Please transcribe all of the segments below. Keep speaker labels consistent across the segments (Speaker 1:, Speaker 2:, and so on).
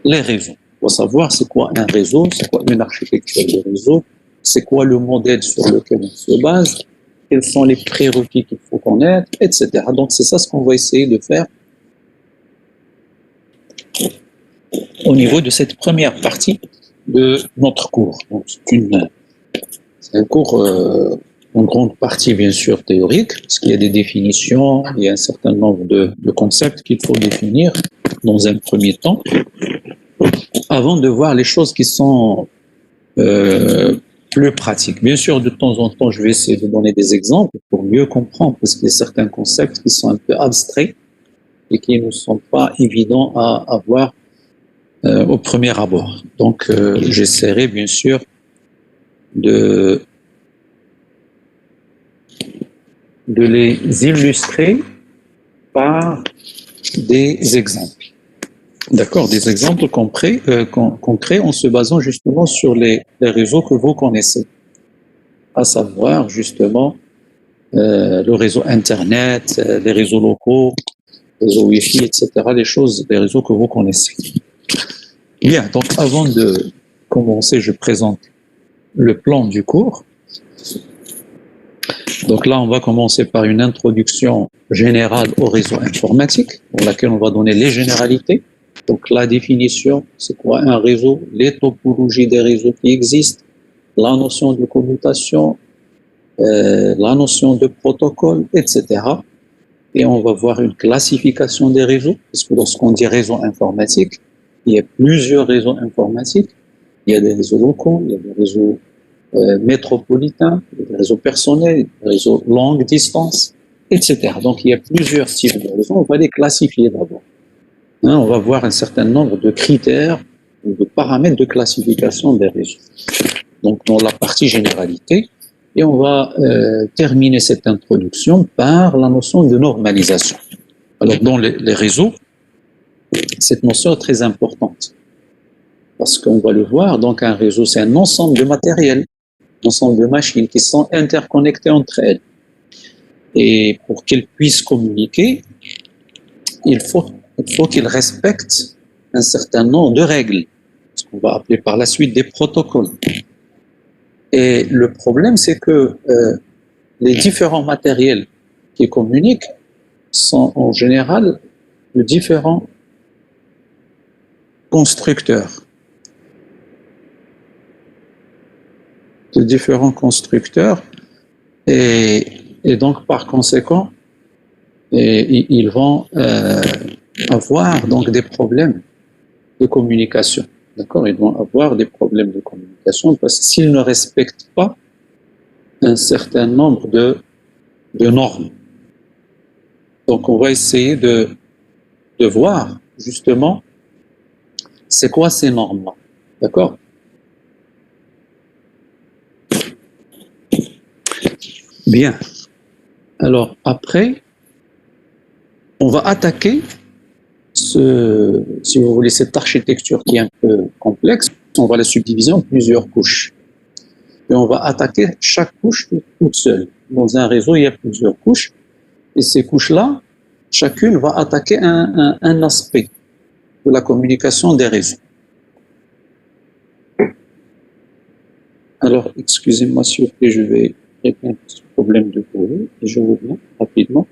Speaker 1: les réseaux. Il faut savoir c'est quoi un réseau, c'est quoi une architecture de réseau, c'est quoi le modèle sur lequel on se base, quels sont les prérequis qu'il faut connaître, etc. Donc c'est ça ce qu'on va essayer de faire au niveau de cette première partie de notre cours. Donc c'est un cours en grande partie bien sûr théorique, parce qu'il y a des définitions, il y a un certain nombre de concepts qu'il faut définir dans un premier temps, avant de voir les choses qui sont plus pratiques. Bien sûr, de temps en temps, je vais essayer de donner des exemples pour mieux comprendre, parce qu'il y a certains concepts qui sont un peu abstraits et qui ne sont pas évidents à avoir au premier abord. Donc, j'essaierai bien sûr de les illustrer par des exemples. D'accord, des exemples concrets en se basant justement sur les réseaux que vous connaissez, à savoir justement le réseau Internet, les réseaux locaux, les réseaux Wi-Fi, etc., les réseaux que vous connaissez. Bien, donc avant de commencer, je présente le plan du cours. Donc là, on va commencer par une introduction générale au réseau informatique, dans laquelle on va donner les généralités. Donc la définition, c'est quoi un réseau, les topologies des réseaux qui existent, la notion de commutation, la notion de protocole, etc. Et on va voir une classification des réseaux, parce que lorsqu'on dit réseau informatique, il y a plusieurs réseaux informatiques. Il y a des réseaux locaux, il y a des réseaux métropolitains, des réseaux personnels, des réseaux longue distance, etc. Donc il y a plusieurs types de réseaux. On va les classifier d'abord. On va voir un certain nombre de critères ou de paramètres de classification des réseaux. Donc dans la partie généralité, et on va terminer cette introduction par la notion de normalisation. Alors dans les réseaux, cette notion est très importante parce qu'on va le voir, donc un réseau c'est un ensemble de matériel, un ensemble de machines qui sont interconnectées entre elles. Et pour qu'elles puissent communiquer, il faut qu'ils respectent un certain nombre de règles, ce qu'on va appeler par la suite des protocoles. Et le problème, c'est que les différents matériels qui communiquent sont en général de différents constructeurs. Et donc par conséquent, ils vont avoir donc des problèmes de communication. D'accord, ils vont avoir des problèmes de communication parce que s'ils ne respectent pas un certain nombre de normes. Donc on va essayer de voir justement c'est quoi ces normes-là. D'accord? Bien. Alors après, on va attaquer si vous voulez, cette architecture qui est un peu complexe. On va la subdiviser en plusieurs couches. Et on va attaquer chaque couche toute seule. Dans un réseau, il y a plusieurs couches. Et ces couches-là, chacune va attaquer un aspect de la communication des réseaux. Alors, excusez-moi s'il vous plaît, je vais répondre à ce problème de courrier et je reviens rapidement.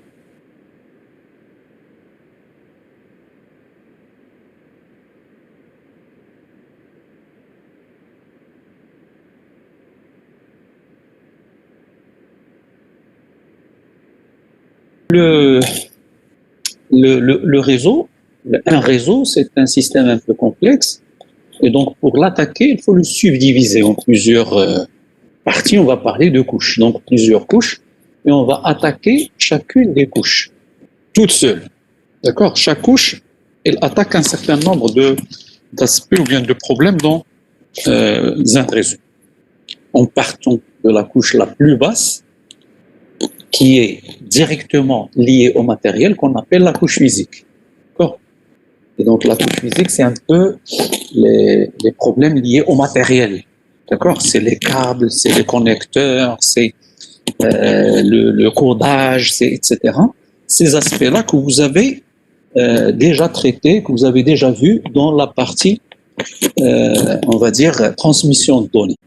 Speaker 1: Le réseau, un réseau, c'est un système un peu complexe. Et donc, pour l'attaquer, il faut le subdiviser en plusieurs parties. On va parler de couches. Donc, plusieurs couches. Et on va attaquer chacune des couches, toute seule. D'accord? Chaque couche, elle attaque un certain nombre d'aspects ou bien de problèmes dans un réseau. En partant de la couche la plus basse, qui est directement liée au matériel qu'on appelle la couche physique. D'accord? Et donc la couche physique, c'est un peu les problèmes liés au matériel. D'accord? C'est les câbles, c'est les connecteurs, c'est le codage, etc. Ces aspects-là que vous avez déjà traitées, que vous avez déjà vues dans la partie, on va dire, transmission de données.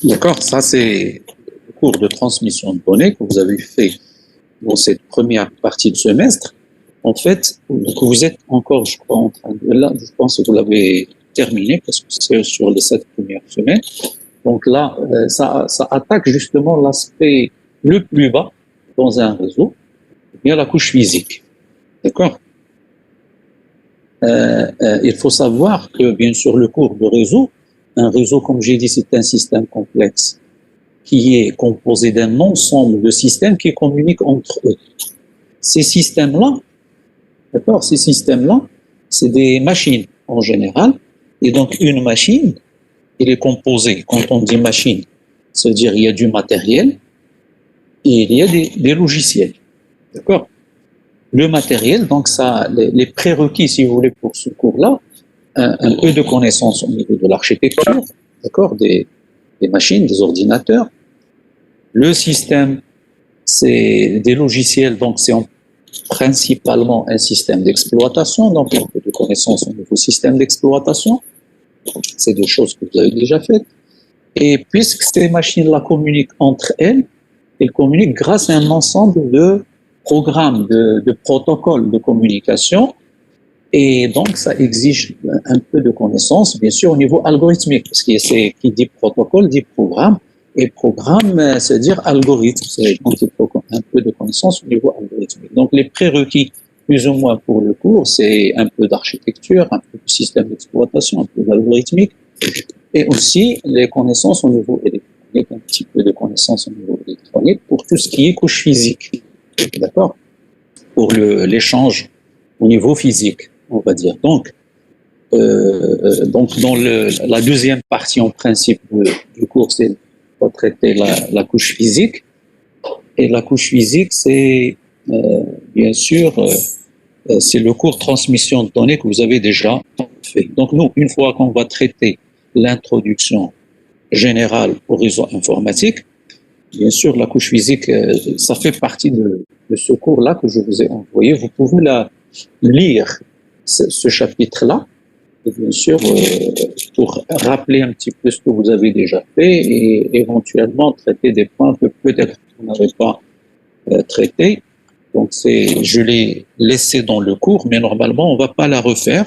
Speaker 1: D'accord? Ça, c'est le cours de transmission de données que vous avez fait dans cette première partie de semestre. En fait, que vous êtes encore, je crois, en train de... Là, je pense que vous l'avez terminé, parce que c'est sur les 7 premières semaines. Donc là, ça attaque justement l'aspect le plus bas dans un réseau, bien la couche physique. D'accord? Il faut savoir que, bien sûr, le cours de réseau, un réseau, comme j'ai dit, c'est un système complexe qui est composé d'un ensemble de systèmes qui communiquent entre eux. Ces systèmes-là, d'accord, ces systèmes-là, c'est des machines en général. Et donc, une machine, elle est composée, quand on dit machine, ça veut dire il y a du matériel et il y a des logiciels. D'accord? Le matériel, donc ça, les prérequis, si vous voulez, pour ce cours-là, un peu de connaissance au niveau de l'architecture, d'accord, des machines, des ordinateurs. Le système, c'est des logiciels, donc c'est principalement un système d'exploitation, donc un peu de connaissance au niveau système d'exploitation. C'est des choses que vous avez déjà faites. Et puisque ces machines-là communiquent entre elles communiquent grâce à un ensemble de programmes, de protocoles de communication. Et donc, ça exige un peu de connaissances, bien sûr, au niveau algorithmique, parce que c'est qui dit protocole dit programme, et programme, c'est-à-dire algorithme. Donc, il faut un peu de connaissances au niveau algorithmique. Donc, les prérequis, plus ou moins pour le cours, c'est un peu d'architecture, un peu de système d'exploitation, un peu d'algorithmique, et aussi les connaissances au niveau électronique, un petit peu de connaissances au niveau électronique pour tout ce qui est couche physique. D'accord? Pour l'échange au niveau physique, on va dire. Donc dans la deuxième partie, en principe, du cours, c'est de traiter la couche physique. Et la couche physique, c'est bien sûr, c'est le cours transmission de données que vous avez déjà fait. Donc nous, une fois qu'on va traiter l'introduction générale au réseau informatique, bien sûr, la couche physique, ça fait partie de ce cours-là que je vous ai envoyé. Vous pouvez lire ce chapitre-là, et bien sûr, pour rappeler un petit peu ce que vous avez déjà fait et éventuellement traiter des points que peut-être vous n'avez pas traités. Donc, je l'ai laissé dans le cours, mais normalement, on ne va pas la refaire.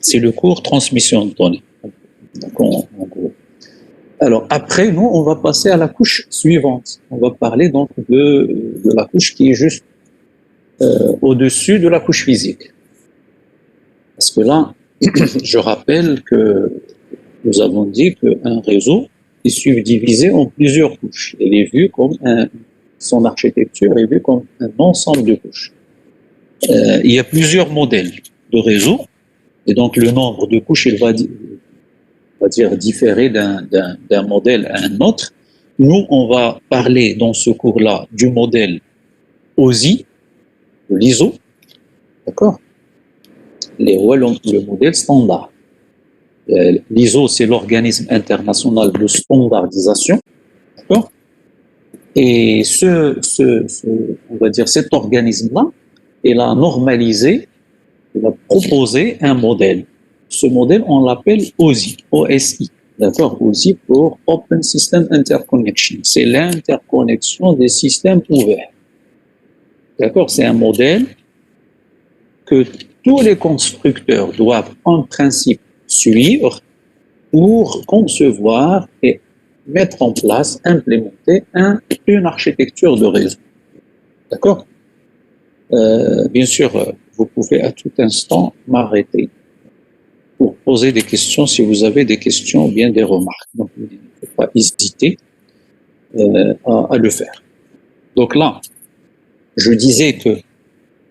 Speaker 1: C'est le cours transmission de données. Donc, en gros. Alors, après, nous, on va passer à la couche suivante. On va parler donc de la couche qui est juste au-dessus de la couche physique. Parce que là, je rappelle que nous avons dit qu'un réseau est subdivisé en plusieurs couches. Il est vu comme son architecture est vue comme un ensemble de couches. Il y a plusieurs modèles de réseau, et donc le nombre de couches, il va dire différer d'un modèle à un autre. Nous, on va parler dans ce cours-là du modèle OSI, de l'ISO, d'accord? Le modèle standard. L'ISO, c'est l'organisme international de standardisation, d'accord? Et on va dire, cet organisme-là, il a normalisé, il a proposé un modèle. Ce modèle, on l'appelle OSI, OSI, d'accord? OSI pour Open System Interconnection. C'est l'interconnexion des systèmes ouverts. D'accord? C'est un modèle que tous les constructeurs doivent en principe suivre pour concevoir et mettre en place, implémenter une architecture de réseau. D'accord? Bien sûr, vous pouvez à tout instant m'arrêter pour poser des questions si vous avez des questions ou bien des remarques. Donc, il ne faut pas hésiter à le faire. Donc là, je disais que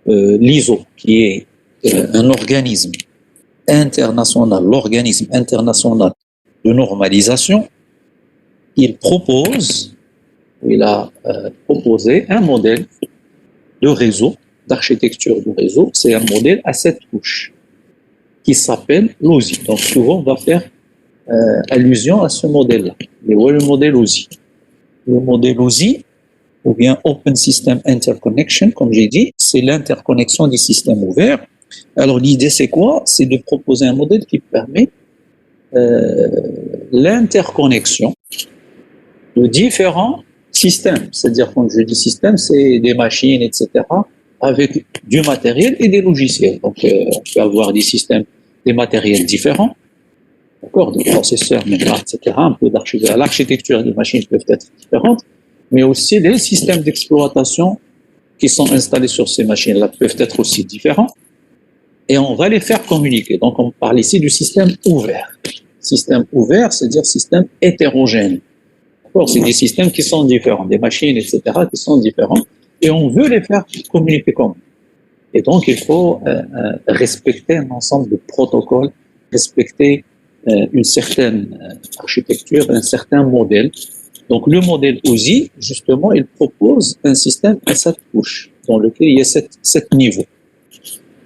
Speaker 1: l'ISO, qui est un organisme international, l'organisme international de normalisation, il a proposé un modèle de réseau, d'architecture de réseau. C'est un modèle à 7 couches qui s'appelle l'OSI. Donc souvent, on va faire allusion à ce modèle-là. Mais ouais, le modèle OSI. Le modèle OSI, ou bien Open System Interconnection, comme j'ai dit, c'est l'interconnexion des systèmes ouverts. Alors l'idée c'est quoi? C'est de proposer un modèle qui permet l'interconnexion de différents systèmes. C'est-à-dire, quand je dis système, c'est des machines, etc., avec du matériel et des logiciels. Donc, on peut avoir des systèmes, des matériels différents, d'accord, des processeurs, mémoire, etc., un peu d'architecture. L'architecture des machines peuvent être différentes, mais aussi les systèmes d'exploitation qui sont installés sur ces machines-là peuvent être aussi différents. Et on va les faire communiquer. Donc, on parle ici du système ouvert. Système ouvert, c'est-à-dire système hétérogène. C'est des systèmes qui sont différents, des machines, etc., qui sont différents, et on veut les faire communiquer comme. Et donc, il faut respecter un ensemble de protocoles, respecter une certaine architecture, un certain modèle. Donc, le modèle OSI, justement, il propose un système à 7 couches, dans lequel il y a 7 niveaux.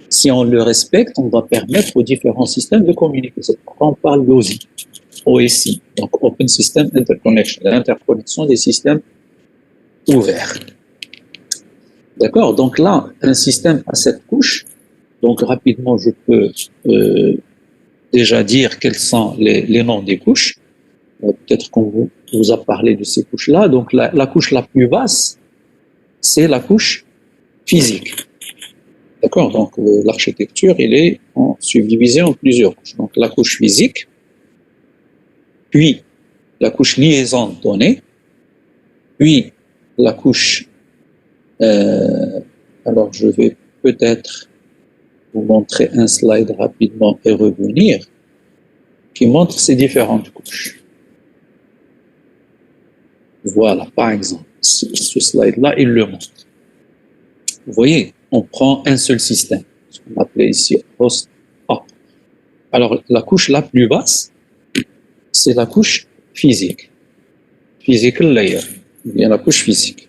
Speaker 1: Si on le respecte, on va permettre aux différents systèmes de communiquer. C'est pourquoi on parle d'OSI. OSI, donc Open System Interconnection, l'interconnexion des systèmes ouverts. D'accord? Donc là, un système à 7 couches. Donc rapidement, je peux déjà dire quels sont les noms des couches. Peut-être qu'on vous a parlé de ces couches-là. Donc la couche la plus basse, c'est la couche physique. D'accord? Donc l'architecture, elle est subdivisée en plusieurs couches. Donc la couche physique, puis la couche liaison de données, puis la couche, alors je vais peut-être vous montrer un slide rapidement et revenir, qui montre ces différentes couches. Voilà, par exemple, ce slide-là, il le montre. Vous voyez, on prend un seul système, ce qu'on appelait ici host A. Alors la couche la plus basse, c'est la couche physique, physical layer, bien la couche physique.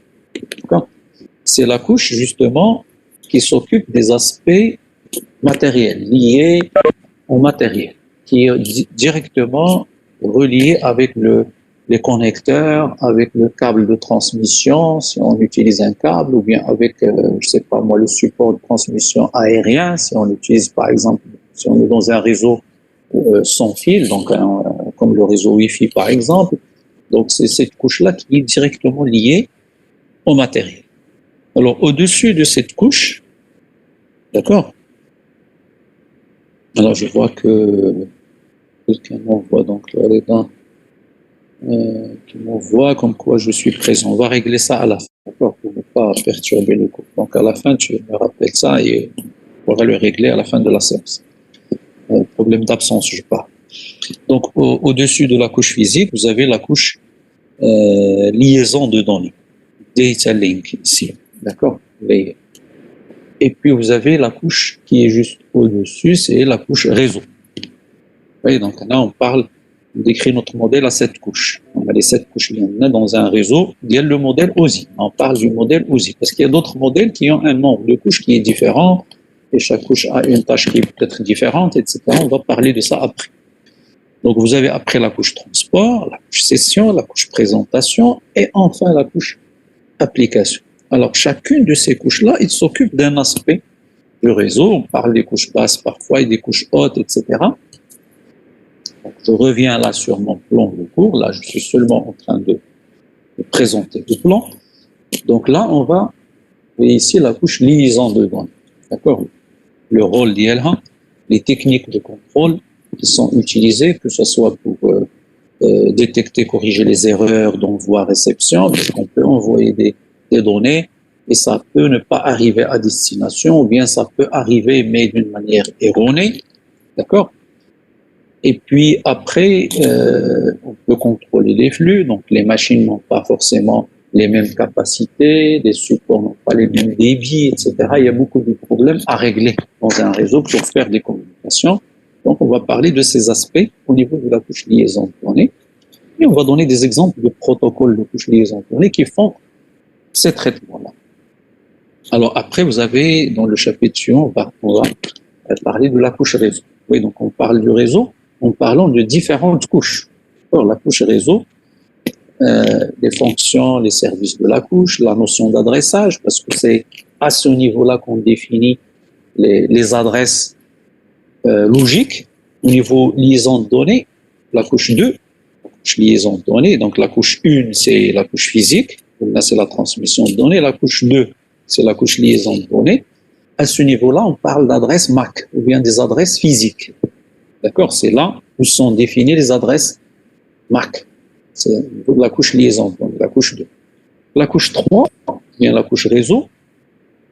Speaker 1: C'est la couche justement qui s'occupe des aspects matériels, liés au matériel, qui est directement relié avec les connecteurs, avec le câble de transmission, si on utilise un câble, ou bien avec, je sais pas moi, le support de transmission aérien, si on utilise par exemple, si on est dans un réseau sans fil, donc comme le réseau Wi-Fi par exemple. Donc c'est cette couche-là qui est directement liée au matériel. Alors au-dessus de cette couche, d'accord. Alors je vois que quelqu'un m'envoie donc là les dents, qui m'envoie comme quoi je suis présent. On va régler ça à la fin, d'accord, pour ne pas perturber le cours. Donc à la fin tu me rappelles ça et on pourra le régler à la fin de la séance. Problème d'absence, je parle. Donc, au-dessus de la couche physique, vous avez la couche liaison de données, data link ici, d'accord. Et puis, vous avez la couche qui est juste au-dessus, c'est la couche réseau. Vous voyez, donc là, on décrit notre modèle à 7 couches. On a les 7 couches, il y en a dans un réseau, il y a le modèle OSI. On parle du modèle OSI, parce qu'il y a d'autres modèles qui ont un nombre de couches qui est différent, et chaque couche a une tâche qui est peut-être différente, etc. On va parler de ça après. Donc, vous avez après la couche transport, la couche session, la couche présentation, et enfin la couche application. Alors, chacune de ces couches-là, il s'occupe d'un aspect du réseau. On parle des couches basses parfois et des couches hautes, etc. Donc, je reviens là sur mon plan de cours. Là, je suis seulement en train de présenter le plan. Donc là, on va, vous voyez ici la couche liaison de données. D'accord? Le rôle d'ILH, les techniques de contrôle qui sont utilisées, que ce soit pour détecter, corriger les erreurs d'envoi-réception, parce qu'on peut envoyer des données et ça peut ne pas arriver à destination, ou bien ça peut arriver mais d'une manière erronée, d'accord. Et puis après, on peut contrôler les flux, donc les machines n'ont pas forcément les mêmes capacités, les supports n'ont pas les mêmes débits, etc. Il y a beaucoup de problèmes à régler dans un réseau pour faire des communications. Donc on va parler de ces aspects au niveau de la couche liaison de données. Et on va donner des exemples de protocoles de couche liaison de données qui font ces traitements-là. Alors après, vous avez, dans le chapitre suivant, on va parler de la couche réseau. Oui, donc on parle du réseau en parlant de différentes couches. Alors la couche réseau, les fonctions, les services de la couche, la notion d'adressage, parce que c'est à ce niveau-là qu'on définit les adresses logiques. Au niveau liaison de données, la couche 2, la couche liaison de données, donc la couche 1, c'est la couche physique, là c'est la transmission de données, la couche 2, c'est la couche liaison de données. À ce niveau-là, on parle d'adresses MAC, ou bien des adresses physiques. D'accord? C'est là où sont définies les adresses MAC. C'est au niveau de la couche liaison, donc la couche 2. La couche 3, bien la couche réseau,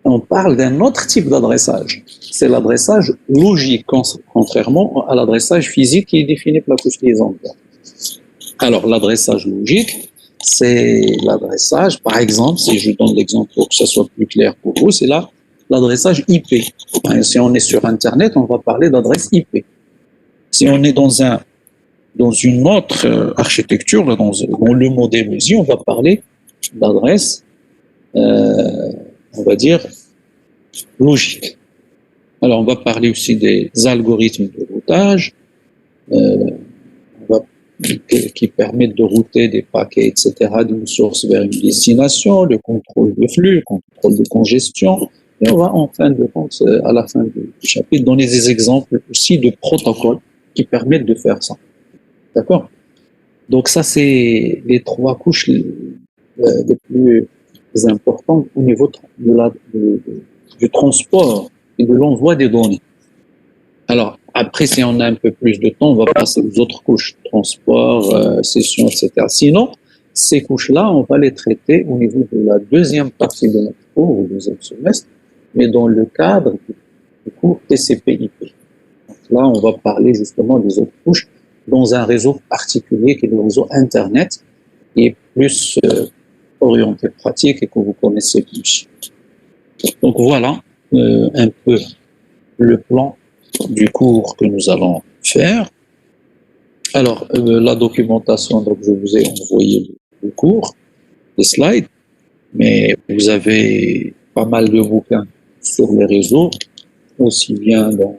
Speaker 1: on parle d'un autre type d'adressage. C'est l'adressage logique, contrairement à l'adressage physique qui est défini par la couche liaison. Alors, l'adressage logique, c'est l'adressage, par exemple, si je donne l'exemple pour que ça soit plus clair pour vous, c'est là l'adressage IP. Si on est sur Internet, on va parler d'adresse IP. Si on est dans une autre architecture, dans le modèle aussi, on va parler d'adresse, on va dire, logique. Alors, on va parler aussi des algorithmes de routage qui permettent de router des paquets, etc., d'une source vers une destination, le contrôle de flux, le contrôle de congestion. Et on va, en fin de compte, à la fin du chapitre, donner des exemples aussi de protocoles qui permettent de faire ça. D'accord? Donc ça, c'est les trois couches les plus importantes au niveau du transport et de l'envoi des données. Alors, après, si on a un peu plus de temps, on va passer aux autres couches, transport, session, etc. Sinon, ces couches-là, on va les traiter au niveau de la deuxième partie de notre cours, au deuxième semestre, mais dans le cadre du cours TCP/IP. Donc là, on va parler justement des autres couches dans un réseau particulier qui est le réseau Internet, qui est plus orienté pratique et que vous connaissez plus. Donc voilà un peu le plan du cours que nous allons faire. Alors, la documentation, donc je vous ai envoyé le cours, les slides, mais vous avez pas mal de bouquins sur les réseaux, aussi bien dans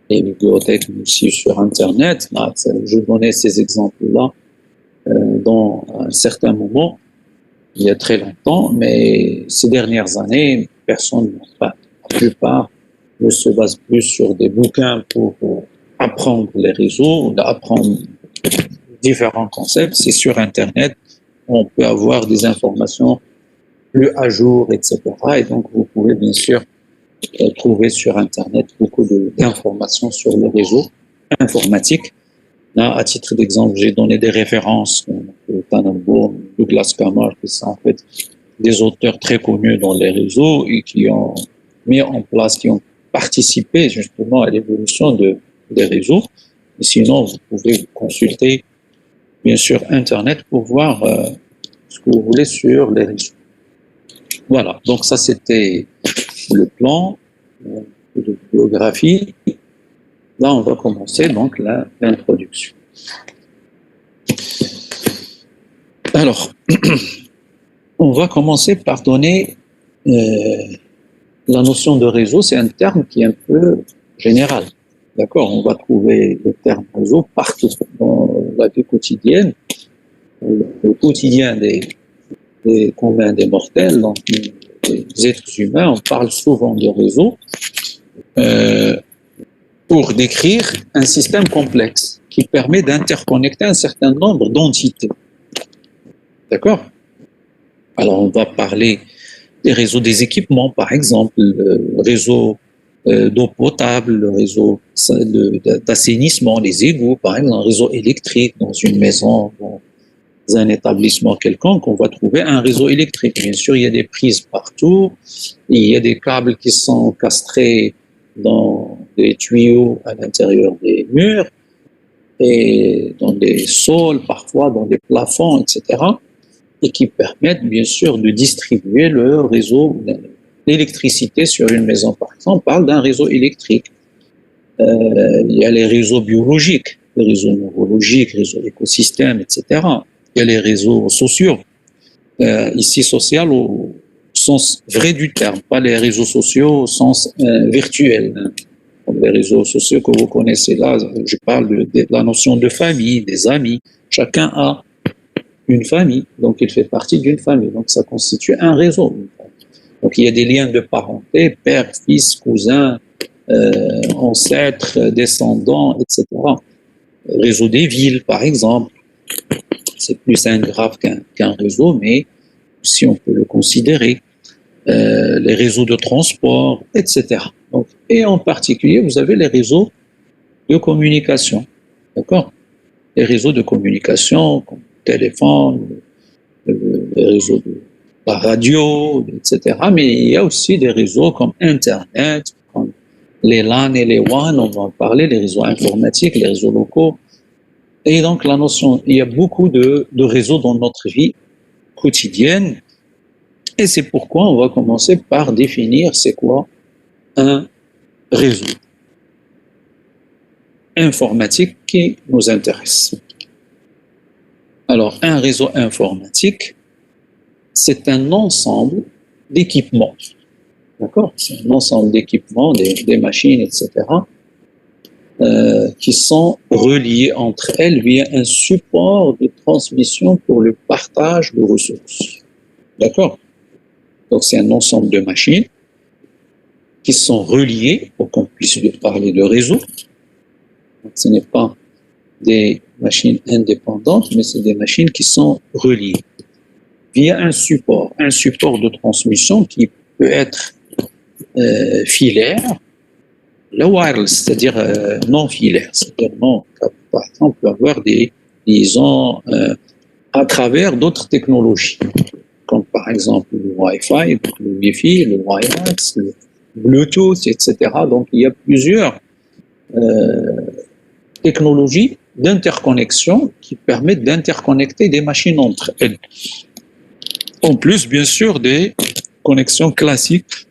Speaker 1: les bibliothèques, mais aussi sur Internet. Là, je donnais ces exemples-là dans un certain moment, il y a très longtemps, mais ces dernières années, personne, enfin, la plupart, ne se base plus sur des bouquins pour apprendre les réseaux, apprendre différents concepts. C'est sur Internet, on peut avoir des informations plus à jour, etc. Et donc, vous pouvez bien sûr trouver sur Internet beaucoup d'informations sur les réseaux informatiques. Là, à titre d'exemple, j'ai donné des références, Tannenbaum, Douglas Kammer, qui sont en fait des auteurs très connus dans les réseaux et qui ont mis en place, qui ont participé justement à l'évolution des réseaux. Et sinon, vous pouvez consulter, bien sûr, Internet pour voir ce que vous voulez sur les réseaux. Voilà, donc ça c'était le plan de biographie. Là, on va commencer donc l'introduction. Alors, on va commencer par donner la notion de réseau. C'est un terme qui est un peu général. D'accord? On va trouver le terme réseau partout dans la vie quotidienne, le quotidien des communs des mortels, donc des êtres humains. On parle souvent de réseau pour décrire un système complexe qui permet d'interconnecter un certain nombre d'entités. D'accord? Alors, on va parler des réseaux des équipements, par exemple, le réseau d'eau potable, le réseau d'assainissement, les égouts, par exemple, un réseau électrique dans une maison, dans un établissement quelconque, on va trouver un réseau électrique. Bien sûr, il y a des prises partout, il y a des câbles qui sont castrés dans des tuyaux à l'intérieur des murs et dans des sols, parfois dans des plafonds, etc., et qui permettent bien sûr de distribuer le réseau d'électricité sur une maison. Par exemple, on parle d'un réseau électrique. Il y a les réseaux biologiques, les réseaux neurologiques, les réseaux écosystèmes, etc. Il y a les réseaux sociaux. Ici, social au sens vrai du terme, pas les réseaux sociaux au sens virtuel. Comme les réseaux sociaux que vous connaissez là, je parle de la notion de famille, des amis. Chacun a une famille. Donc, il fait partie d'une famille. Donc, ça constitue un réseau. Donc, il y a des liens de parenté, père, fils, cousin, ancêtres, descendants, etc. Réseau des villes, par exemple. C'est plus un graphe qu'un réseau, mais si on peut le considérer. Les réseaux de transport, etc. Donc, et en particulier, vous avez les réseaux de communication. D'accord? Les réseaux de communication, comme le téléphone, les réseaux de la radio, etc. Mais il y a aussi des réseaux comme Internet, comme les LAN et les WAN, on va en parler, les réseaux informatiques, les réseaux locaux. Et donc, la notion, il y a beaucoup de réseaux dans notre vie quotidienne. Et c'est pourquoi on va commencer par définir c'est quoi un réseau informatique qui nous intéresse. Alors, un réseau informatique, c'est un ensemble d'équipements. D'accord? C'est un ensemble d'équipements, des machines, etc., qui sont reliés entre elles via un support de transmission pour le partage de ressources. D'accord? Donc, c'est un ensemble de machines qui sont reliées pour qu'on puisse parler de réseau. Donc, ce n'est pas des machines indépendantes, mais c'est des machines qui sont reliées via un support de transmission qui peut être filaire, le wireless, c'est-à-dire non filaire, c'est-à-dire non, par exemple, on peut avoir des liaisons à travers d'autres technologies, comme par exemple le Wi-Fi, le Wi-Fi, le wireless, le Bluetooth, etc. Donc, il y a plusieurs technologies d'interconnexion qui permettent d'interconnecter des machines entre elles. En plus, bien sûr, des connexions classiques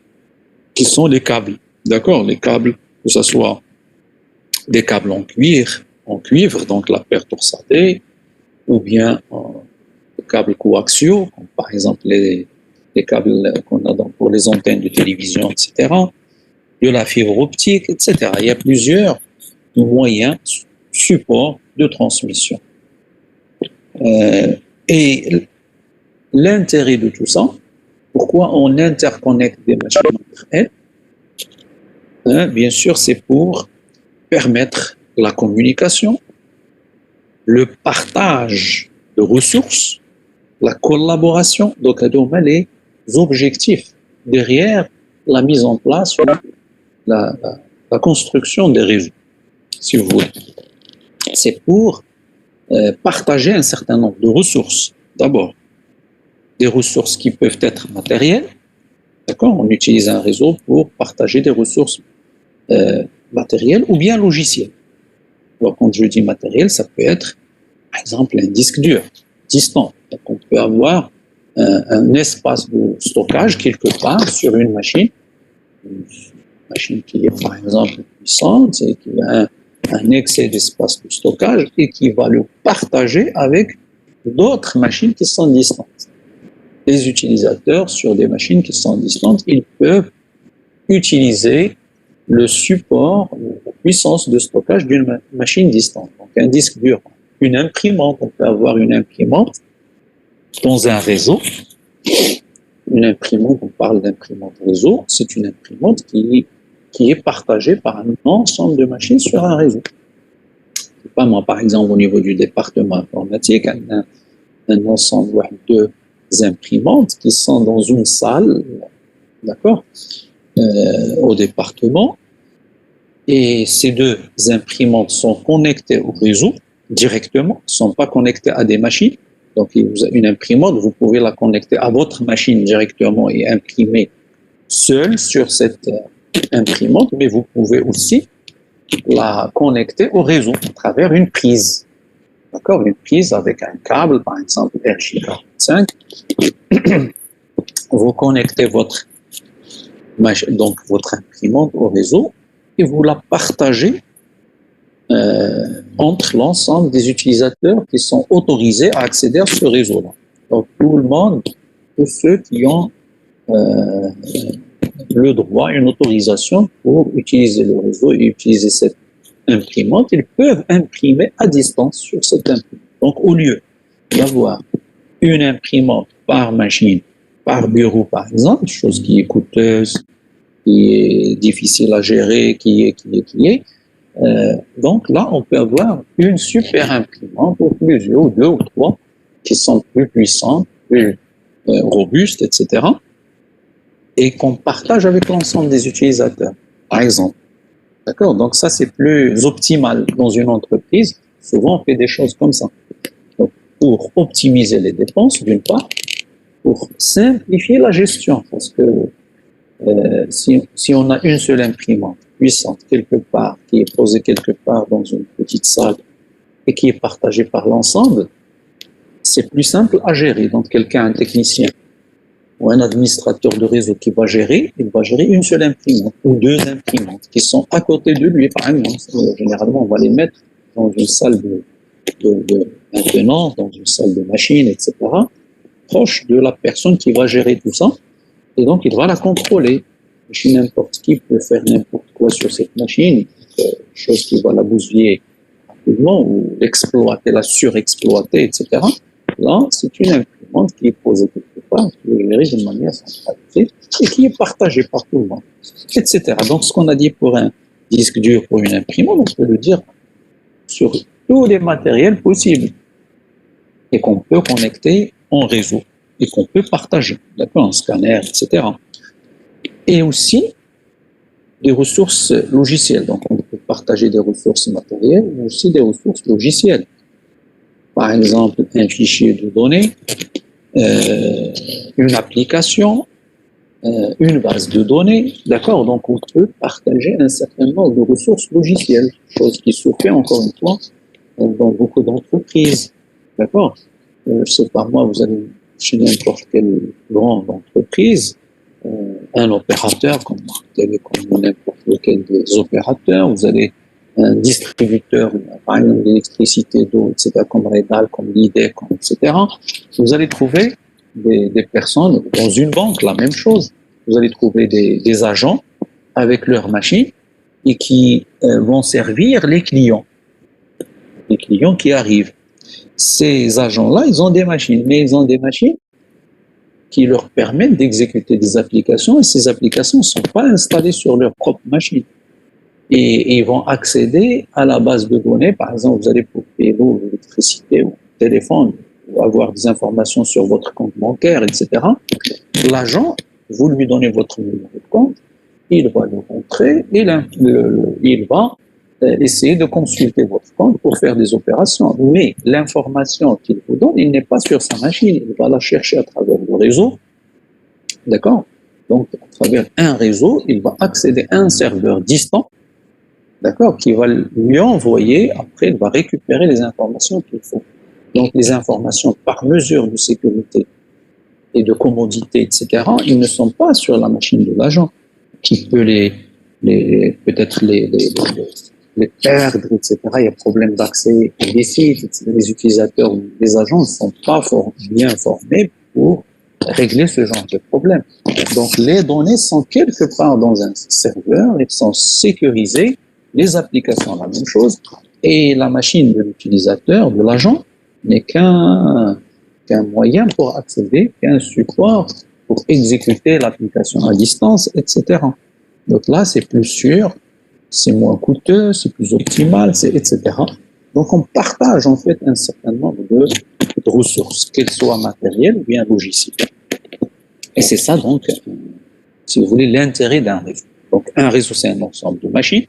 Speaker 1: qui sont les câbles. D'accord? Les câbles, que ce soit des câbles en cuivre, donc la paire torsadée, ou bien des câbles coaxiaux, comme par exemple les câbles qu'on a pour les antennes de télévision, etc., de la fibre optique, etc. Il y a plusieurs moyens, supports de transmission. Et l'intérêt de tout ça, pourquoi on interconnecte des machines entre elles, bien sûr, c'est pour permettre la communication, le partage de ressources, la collaboration. Donc, les objectifs derrière la mise en place ou la construction des réseaux, si vous voulez. C'est pour partager un certain nombre de ressources. D'abord, des ressources qui peuvent être matérielles. D'accord? On utilise un réseau pour partager des ressources matérielles ou bien logicielles. Alors, quand je dis matériel, ça peut être, par exemple, un disque dur distant. Donc, on peut avoir un espace de stockage quelque part sur une machine qui est, par exemple, puissante et qui a un excès d'espace de stockage et qui va le partager avec d'autres machines qui sont distantes. Les utilisateurs sur des machines qui sont distantes, ils peuvent utiliser le support, la puissance de stockage d'une machine distante. Donc un disque dur, une imprimante, on peut avoir une imprimante dans un réseau. Une imprimante, on parle d'imprimante réseau, c'est une imprimante qui est partagée par un ensemble de machines sur un réseau. C'est pas moi, par exemple, au niveau du département informatique, un ensemble de imprimantes qui sont dans une salle, d'accord, au département, et ces deux imprimantes sont connectées au réseau directement, ne sont pas connectées à des machines. Donc, une imprimante, vous pouvez la connecter à votre machine directement et imprimer seule sur cette imprimante, mais vous pouvez aussi la connecter au réseau à travers une prise. D'accord, une prise avec un câble, par exemple RJ45. Vous connectez votre imprimante au réseau et vous la partagez entre l'ensemble des utilisateurs qui sont autorisés à accéder à ce réseau-là. Donc tout le monde, tous ceux qui ont le droit, une autorisation pour utiliser le réseau et utiliser cette imprimante, ils peuvent imprimer à distance sur cette imprimante. Donc au lieu d'avoir une imprimante par machine, par bureau par exemple, chose qui est coûteuse, qui est difficile à gérer, donc là, on peut avoir une super imprimante ou plusieurs, ou deux ou trois, qui sont plus puissantes, plus robustes, etc. et qu'on partage avec l'ensemble des utilisateurs, par exemple. D'accord? Donc ça, c'est plus optimal dans une entreprise. Souvent, on fait des choses comme ça. Donc, pour optimiser les dépenses, d'une part, pour simplifier la gestion, parce que si on a une seule imprimante puissante quelque part, qui est posée quelque part dans une petite salle et qui est partagée par l'ensemble, c'est plus simple à gérer. Donc, quelqu'un, un technicien ou un administrateur de réseau qui va gérer, il va gérer une seule imprimante ou deux imprimantes qui sont à côté de lui, par exemple. Généralement, on va les mettre dans une salle de maintenance, dans une salle de machine, etc., proche de la personne qui va gérer tout ça. Et donc, il va la contrôler. N'importe qui peut faire n'importe quoi sur cette machine, chose qui va la bousiller rapidement ou l'exploiter, la surexploiter, etc. Là, c'est une imprimante qui est posée quelque part, qui est gérée de manière centralisée et qui est partagée par tout le monde, etc. Donc, ce qu'on a dit pour un disque dur, pour une imprimante, on peut le dire sur tous les matériels possibles et qu'on peut connecter en réseau et qu'on peut partager, d'accord, un scanner, etc. Et aussi des ressources logicielles. Donc, on peut partager des ressources matérielles, mais aussi des ressources logicielles. Par exemple, un fichier de données, une application, une base de données, d'accord? Donc, on peut partager un certain nombre de ressources logicielles, chose qui se fait encore une fois dans beaucoup d'entreprises, d'accord? Je ne sais pas, moi, vous allez chez n'importe quelle grande entreprise, un opérateur comme Télécom ou n'importe lequel des opérateurs, vous avez un distributeur, par exemple d'électricité, d'eau, etc., comme Redal, comme l'IDEC, etc. Vous allez trouver des personnes dans une banque, la même chose. Vous allez trouver des agents avec leurs machines et qui vont servir les clients qui arrivent. Ces agents-là, ils ont des machines, mais ils ont des machines qui leur permettent d'exécuter des applications et ces applications ne sont pas installées sur leur propre machine. Et ils vont accéder à la base de données. Par exemple, vous allez pour payer l'eau, l'électricité ou le téléphone ou avoir des informations sur votre compte bancaire, etc. L'agent, vous lui donnez votre numéro de compte, il va le rentrer et il va essayer de consulter votre compte pour faire des opérations. Mais l'information qu'il vous donne, il n'est pas sur sa machine. Il va la chercher à travers le réseau. D'accord? Donc, à travers un réseau, il va accéder à un serveur distant, d'accord, qui va lui envoyer, après, il va récupérer les informations qu'il faut. Donc, les informations par mesure de sécurité et de commodité, etc., ils ne sont pas sur la machine de l'agent, qui peut peut-être les perdre, etc. Il y a problème d'accès illicite, etc. Les utilisateurs ou les agents ne sont pas bien formés pour régler ce genre de problème. Donc, les données sont quelque part dans un serveur, elles sont sécurisées, les applications, la même chose, et la machine de l'utilisateur, de l'agent, n'est qu'un moyen pour accéder, qu'un support pour exécuter l'application à distance, etc. Donc là, c'est plus sûr, c'est moins coûteux, c'est plus optimal, etc. Donc on partage en fait un certain nombre de ressources, qu'elles soient matérielles ou bien logicielles. Et c'est ça donc, si vous voulez, l'intérêt d'un réseau. Donc un réseau, c'est un ensemble de machines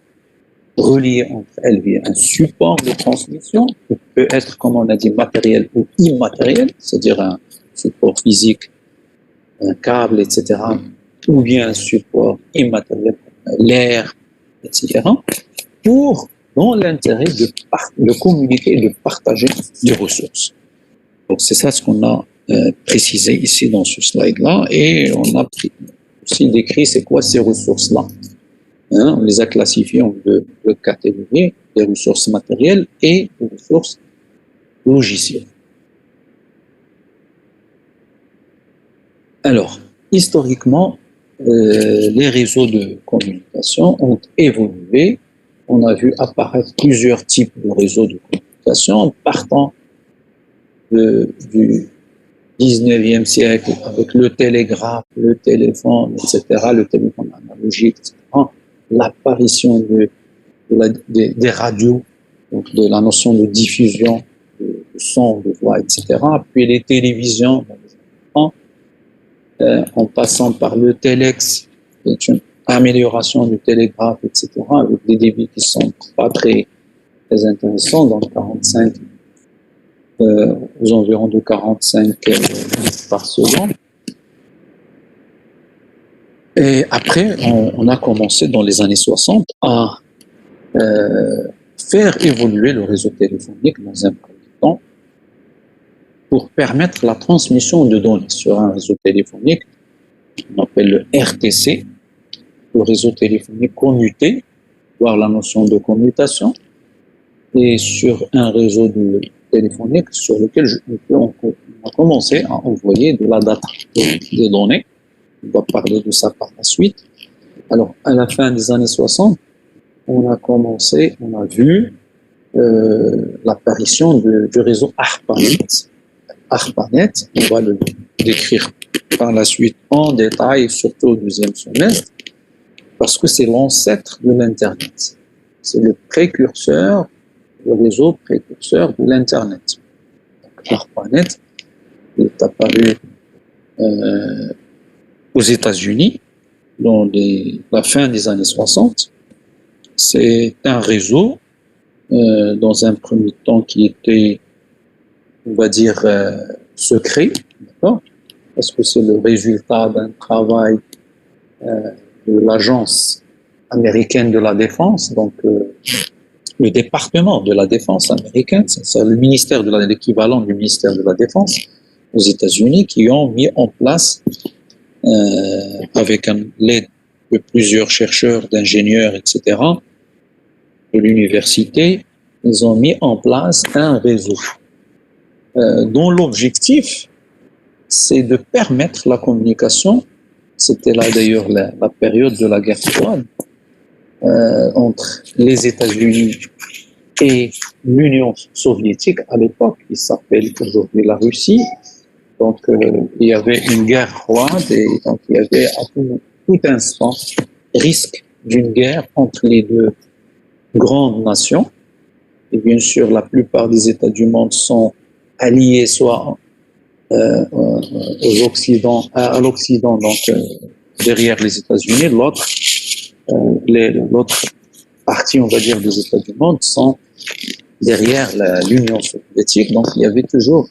Speaker 1: reliées entre elles via un support de transmission qui peut être, comme on a dit, matériel ou immatériel, c'est-à-dire un support physique, un câble, etc., ou bien un support immatériel, l'air, etc., dans l'intérêt de communiquer et de partager des ressources. Donc c'est ça ce qu'on a précisé ici dans ce slide-là, et on a aussi décrit c'est quoi ces ressources-là. On les a classifiées en deux catégories, des ressources matérielles et des ressources logicielles. Alors, historiquement, les réseaux de communication ont évolué. On a vu apparaître plusieurs types de réseaux de communication partant du 19e siècle, avec le télégraphe, le téléphone, etc., le téléphone analogique, etc., l'apparition des radios, donc de la notion de diffusion de son, de voix, etc., puis les télévisions, en passant par le téléx, qui est une amélioration du télégraphe, etc., avec des débits qui sont pas très intéressants, donc 45, aux environs de 45 par seconde. Et après, on a commencé dans les années 60 à faire évoluer le réseau téléphonique dans un premier temps pour permettre la transmission de données sur un réseau téléphonique qu'on appelle le RTC, le réseau téléphonique commuté, voire la notion de commutation, et sur un réseau téléphonique sur lequel on a commencé à envoyer de la data, des données. On va parler de ça par la suite. Alors, à la fin des années 60, on a vu l'apparition du réseau ARPANET. ARPANET, on va le décrire par la suite en détail, surtout au deuxième semestre, parce que c'est l'ancêtre de l'Internet. C'est le précurseur, le réseau précurseur de l'Internet. ARPANET est apparu aux États-Unis dans la fin des années 60. C'est un réseau, dans un premier temps, qui était, on va dire, secret, d'accord, parce que c'est le résultat d'un travail de l'agence américaine de la défense, donc le département de la défense américaine, c'est le ministère l'équivalent du ministère de la défense aux États-Unis, qui ont mis en place, avec l'aide de plusieurs chercheurs, d'ingénieurs, etc., de l'université, ils ont mis en place un réseau dont l'objectif, c'est de permettre la communication. C'était là d'ailleurs la période de la guerre froide entre les États-Unis et l'Union soviétique à l'époque, qui s'appelle aujourd'hui la Russie. Donc il y avait une guerre froide et donc il y avait à tout instant risque d'une guerre entre les deux grandes nations. Et bien sûr, la plupart des États du monde sont alliés soit à l'Occident, donc derrière les États-Unis, l'autre partie, on va dire, des États du monde sont derrière l'Union soviétique. Donc, il y avait toujours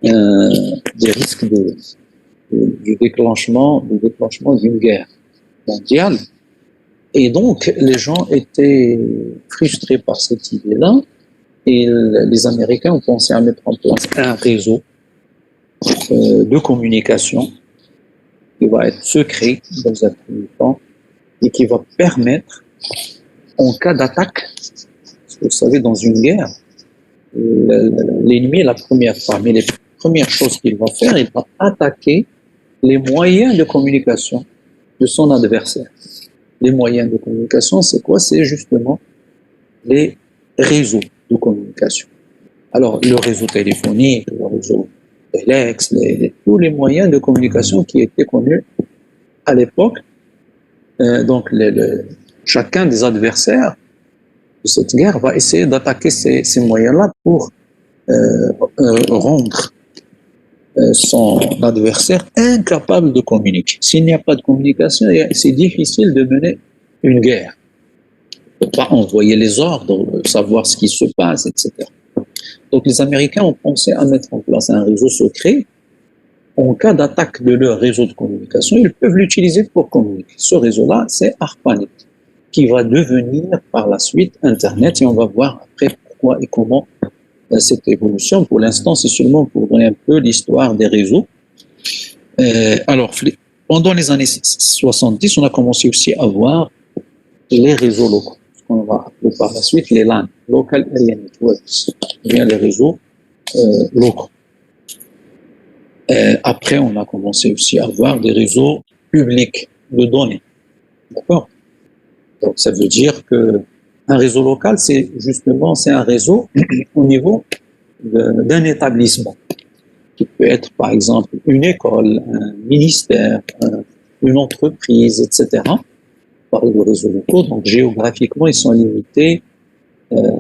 Speaker 1: des risques du déclenchement d'une guerre mondiale. Et donc, les gens étaient frustrés par cette idée-là. Et les Américains ont pensé à mettre en place un réseau de communication qui va être secret dans un premier temps et qui va permettre, en cas d'attaque, parce que vous savez, dans une guerre, l'ennemi, parmi les premières choses qu'il va faire, il va attaquer les moyens de communication de son adversaire. Les moyens de communication, c'est quoi? C'est justement les réseaux de communication. Alors, le réseau téléphonique, le réseau Telex, tous les moyens de communication qui étaient connus à l'époque. Donc, chacun des adversaires de cette guerre va essayer d'attaquer ces moyens-là pour rendre son adversaire incapable de communiquer. S'il n'y a pas de communication, c'est difficile de mener une guerre. On ne peut pas envoyer les ordres, savoir ce qui se passe, etc. Donc les Américains ont pensé à mettre en place un réseau secret. En cas d'attaque de leur réseau de communication, ils peuvent l'utiliser pour communiquer. Ce réseau-là, c'est ARPANET, qui va devenir par la suite Internet, et on va voir après pourquoi et comment cette évolution. Pour l'instant, c'est seulement pour donner un peu l'histoire des réseaux. Alors, pendant les années 70, on a commencé aussi à voir les réseaux locaux, ce qu'on va appeler par la suite les LAN, Local Area Networks, bien les réseaux locaux. Après, on a commencé aussi à voir des réseaux publics de données. D'accord? Donc, ça veut dire que un réseau local, c'est un réseau au niveau d'un établissement. qui peut être par exemple une école, un ministère, une entreprise, etc. Par le réseau locaux. Donc géographiquement, ils sont limités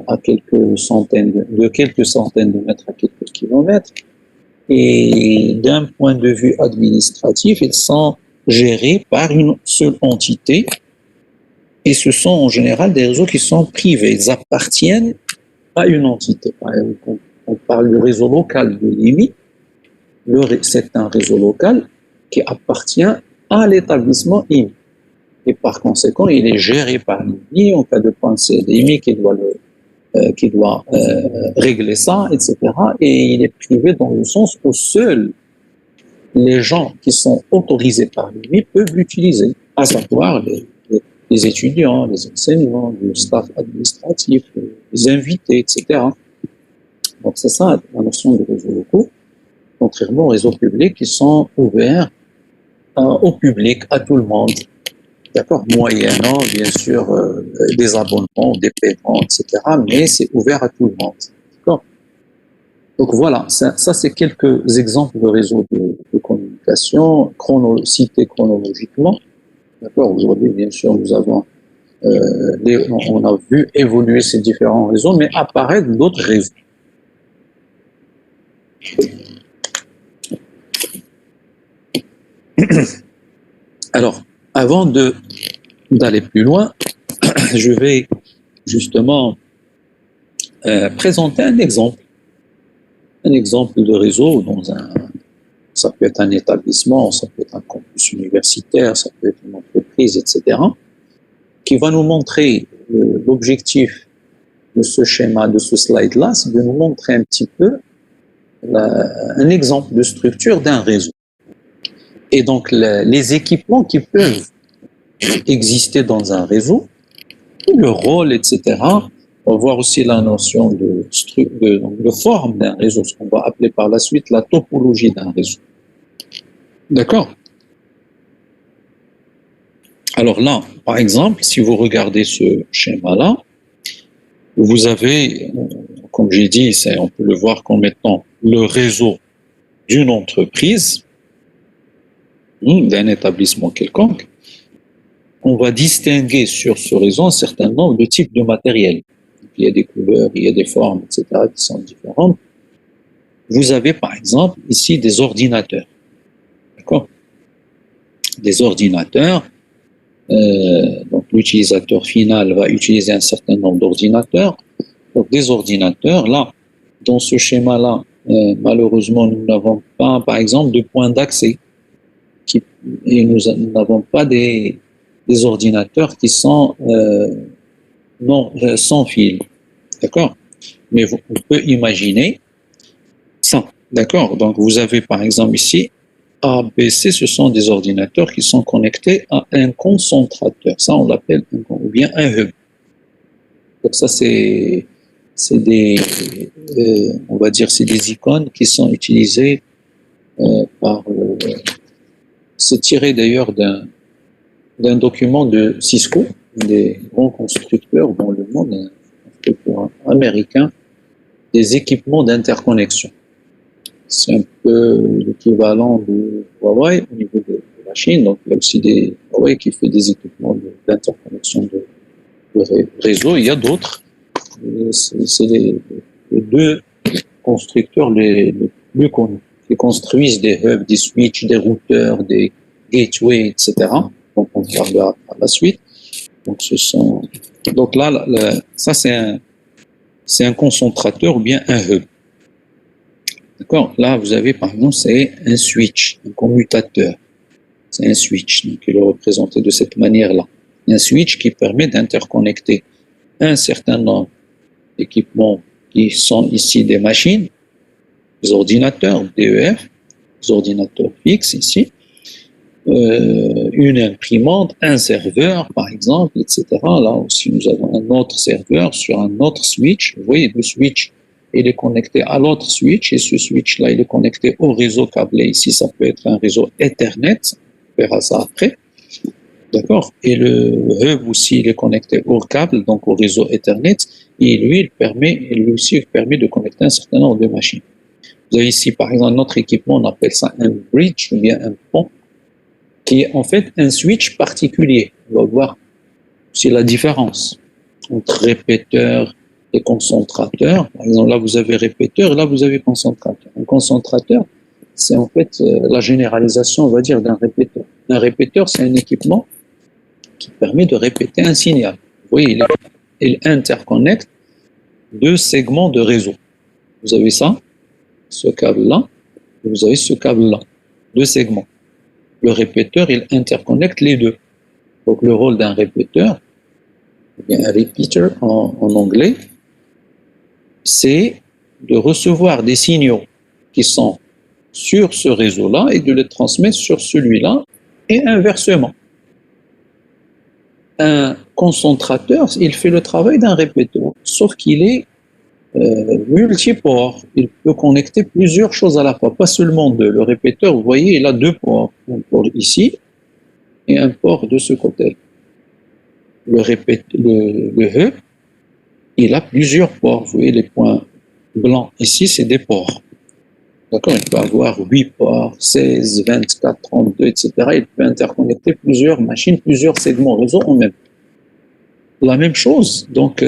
Speaker 1: à quelques centaines de mètres à quelques kilomètres. Et d'un point de vue administratif, ils sont gérés par une seule entité. Et ce sont en général des réseaux qui sont privés. Ils appartiennent à une entité. Par exemple, on parle du réseau local de l'IMI. C'est un réseau local qui appartient à l'établissement IMI. Et par conséquent, il est géré par l'IMI. En cas de panne, c'est l'IMI qui doit régler ça, etc. Et il est privé dans le sens où seuls les gens qui sont autorisés par l'IMI peuvent l'utiliser, à savoir les étudiants, les enseignants, le staff administratif, les invités, etc. Donc c'est ça la notion de réseaux locaux, contrairement aux réseaux publics qui sont ouverts au public, à tout le monde. D'accord, moyennant bien sûr des abonnements, des paiements, etc. Mais c'est ouvert à tout le monde. D'accord. Donc voilà, ça c'est quelques exemples de réseaux de communication cités chronologiquement. D'accord. Aujourd'hui, bien sûr, nous avons on a vu évoluer ces différents réseaux, mais apparaître d'autres réseaux. Alors, avant d'aller plus loin, je vais justement présenter un exemple de réseau ça peut être un établissement, ça peut être un campus universitaire, ça peut être une entreprise, etc., qui va nous montrer l'objectif de ce schéma, de ce slide-là, c'est de nous montrer un petit peu un exemple de structure d'un réseau. Et donc, les équipements qui peuvent exister dans un réseau, le rôle, etc. On va voir aussi la notion de forme d'un réseau, ce qu'on va appeler par la suite la topologie d'un réseau. D'accord? Alors là, par exemple, si vous regardez ce schéma-là, vous avez, comme j'ai dit, on peut le voir comme étant le réseau d'une entreprise, d'un établissement quelconque. On va distinguer sur ce réseau un certain nombre de types de matériel. Il y a des couleurs, il y a des formes, etc., qui sont différentes. Vous avez par exemple ici des ordinateurs. D'accord? Des ordinateurs. Donc l'utilisateur final va utiliser un certain nombre d'ordinateurs. Donc des ordinateurs, là, dans ce schéma-là, malheureusement, nous n'avons pas, par exemple, de point d'accès. Et nous n'avons pas des ordinateurs qui sont sans fil. D'accord? Mais on peut imaginer ça. D'accord? Donc vous avez par exemple ici A, B, C, ce sont des ordinateurs qui sont connectés à un concentrateur. Ça, on l'appelle ou bien un hub. Donc ça, c'est on va dire, c'est des icônes qui sont utilisées c'est tiré d'ailleurs d'un document de Cisco, des grands constructeurs dans le monde, un constructeur américain, des équipements d'interconnexion. C'est un peu l'équivalent de Huawei au niveau de la Chine. Donc, il y a aussi Huawei qui fait des équipements d'interconnexion de réseau. Il y a d'autres. C'est les deux constructeurs les plus connus qui construisent des hubs, des switches, des routeurs, des gateways, etc. Donc, on parlera par la suite. Donc là, ça, c'est un concentrateur ou bien un hub. D'accord? Là, vous avez, par exemple, c'est un switch, un commutateur. C'est un switch, donc il est représenté de cette manière-là. Un switch qui permet d'interconnecter un certain nombre d'équipements qui sont ici des machines, des ordinateurs DEF, des ordinateurs fixes ici, une imprimante, un serveur, par exemple, etc. Là aussi, nous avons un autre serveur sur un autre switch. Vous voyez, le switch, il est connecté à l'autre switch, et ce switch-là, il est connecté au réseau câblé. Ici, ça peut être un réseau Ethernet, on verra ça après. D'accord? Et le hub aussi, il est connecté au câble, donc au réseau Ethernet, et lui aussi, il permet de connecter un certain nombre de machines. Vous avez ici, par exemple, notre équipement, on appelle ça un bridge ou bien un pont, qui est en fait un switch particulier. On va voir aussi la différence entre répéteur et concentrateur. Par exemple, là, vous avez répéteur, et là, vous avez concentrateur. Un concentrateur, c'est en fait la généralisation, on va dire, d'un répéteur. Un répéteur, c'est un équipement qui permet de répéter un signal. Vous voyez, il interconnecte deux segments de réseau. Vous avez ça, ce câble-là, et vous avez ce câble-là, deux segments. Le répéteur, il interconnecte les deux. Donc, le rôle d'un répéteur, un repeater en anglais, c'est de recevoir des signaux qui sont sur ce réseau-là et de les transmettre sur celui-là et inversement. Un concentrateur, il fait le travail d'un répéteur, sauf qu'il est multiport. Il peut connecter plusieurs choses à la fois, pas seulement deux. Le répéteur, vous voyez, il a deux ports. Un port ici et un port de ce côté. Le hub, il a plusieurs ports. Vous voyez les points blancs ici, c'est des ports. D'accord? Il peut avoir 8 ports, 16, 24, 32, etc. Il peut interconnecter plusieurs machines, plusieurs segments réseau en même temps. La même chose, donc,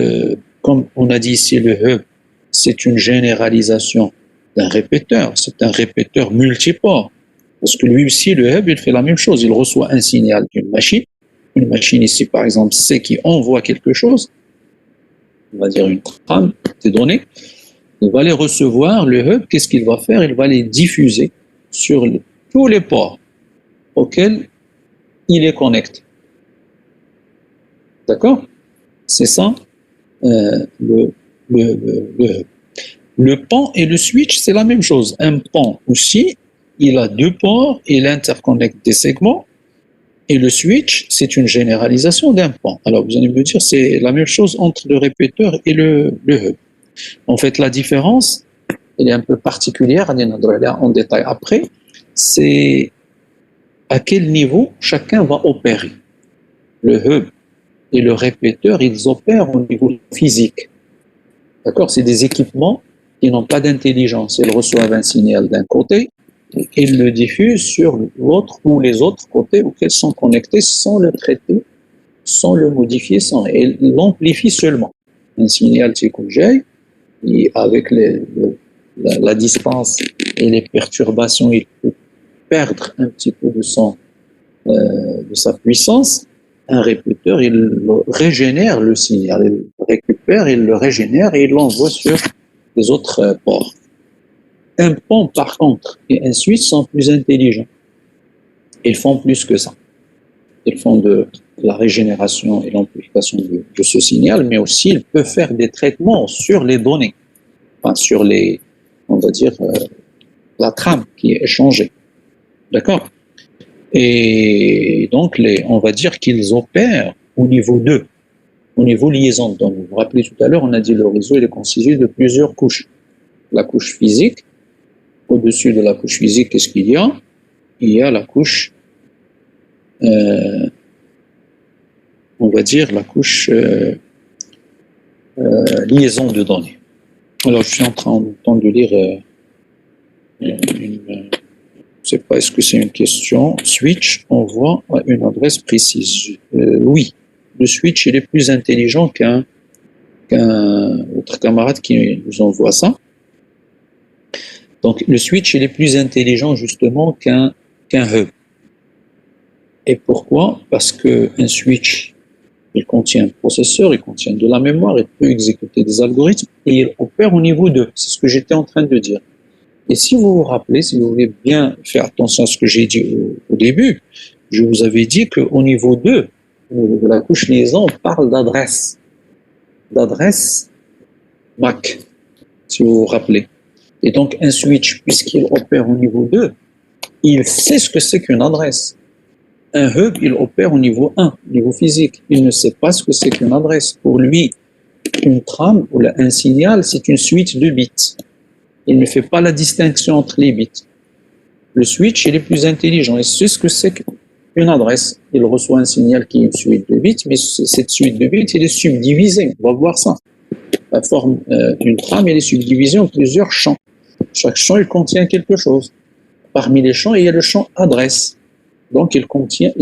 Speaker 1: comme on a dit ici, le hub, c'est une généralisation d'un répéteur. C'est un répéteur multiport. Parce que lui aussi, le hub, il fait la même chose. Il reçoit un signal d'une machine. Une machine ici, par exemple, c'est qui envoie quelque chose. On va dire une trame des données. Il va les recevoir. Le hub, qu'est-ce qu'il va faire? Il va les diffuser sur tous les ports auxquels il est connecté. D'accord? C'est ça, le hub. Le pont et le switch, c'est la même chose. Un pont aussi, il a deux ports, il interconnecte des segments. Et le switch, c'est une généralisation d'un pont. Alors, vous allez me dire, c'est la même chose entre le répéteur et le hub. En fait, la différence, elle est un peu particulière, on va en détail après, c'est à quel niveau chacun va opérer. Le hub et le répéteur, ils opèrent au niveau physique. D'accord? C'est des équipements qui n'ont pas d'intelligence. Ils reçoivent un signal d'un côté, et ils le diffusent sur l'autre ou les autres côtés auxquels sont connectés sans le traiter, sans le modifier, et l'amplifient seulement. Un signal TQJ, avec la distance et les perturbations, il peut perdre un petit peu de sa puissance. Un répéteur, il régénère le signal, il le récupère, il le régénère et il l'envoie sur les autres ports. Un pont, par contre, et un switch sont plus intelligents. Ils font plus que ça. Ils font de la régénération et l'amplification de ce signal, mais aussi ils peuvent faire des traitements sur les données, enfin, sur les, on va dire, la trame qui est échangée. D'accord? Et donc, on va dire qu'ils opèrent au niveau 2, au niveau liaison de données. Vous vous rappelez tout à l'heure, on a dit le réseau il est constitué de plusieurs couches. La couche physique, au-dessus de la couche physique, qu'est-ce qu'il y a? Il y a la couche, on va dire la couche liaison de données. Alors, je suis en train de lire je ne sais pas, est-ce que c'est une question? Switch envoie à une adresse précise. Oui, le switch il est plus intelligent qu'un autre camarade qui nous envoie ça. Donc, le switch il est plus intelligent justement qu'un hub. Et pourquoi? Parce qu'un switch, il contient un processeur, il contient de la mémoire, il peut exécuter des algorithmes et il opère au niveau 2. C'est ce que j'étais en train de dire. Et si vous vous rappelez, si vous voulez bien faire attention à ce que j'ai dit au début, je vous avais dit qu'au niveau 2, au niveau de la couche liaison, on parle d'adresse MAC, si vous vous rappelez. Et donc, un switch, puisqu'il opère au niveau 2, il sait ce que c'est qu'une adresse. Un hub, il opère au niveau 1, au niveau physique. Il ne sait pas ce que c'est qu'une adresse. Pour lui, une trame ou un signal, c'est une suite de bits. Il ne fait pas la distinction entre les bits. Le switch, il est plus intelligent. Il sait ce que c'est qu'une adresse. Il reçoit un signal qui est une suite de bits, mais cette suite de bits, elle est subdivisée. On va voir ça. La forme d'une trame, elle est subdivisée en plusieurs champs. Donc, chaque champ, il contient quelque chose. Parmi les champs, il y a le champ adresse. Donc, il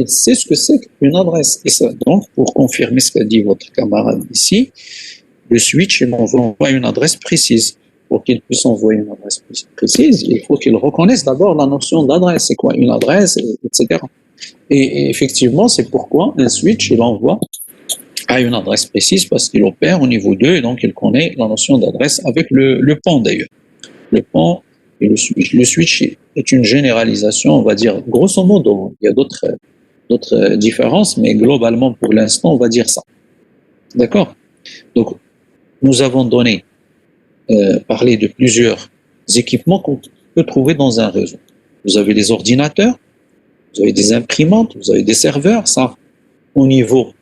Speaker 1: sait ce que c'est qu'une adresse. Et ça, donc, pour confirmer ce qu'a dit votre camarade ici, le switch, il envoie une adresse précise. Pour qu'il puisse envoyer une adresse précise, il faut qu'il reconnaisse d'abord la notion d'adresse. C'est quoi une adresse, etc. Et effectivement, c'est pourquoi un switch, il envoie à une adresse précise parce qu'il opère au niveau 2 et donc il connaît la notion d'adresse avec le pont d'ailleurs. Le pont et le switch. Le switch est une généralisation, on va dire, grosso modo. Il y a d'autres différences, mais globalement, pour l'instant, on va dire ça. D'accord? Donc, nous avons parlé de plusieurs équipements qu'on peut trouver dans un réseau. Vous avez des ordinateurs, vous avez des imprimantes, vous avez des serveurs, ça, au niveau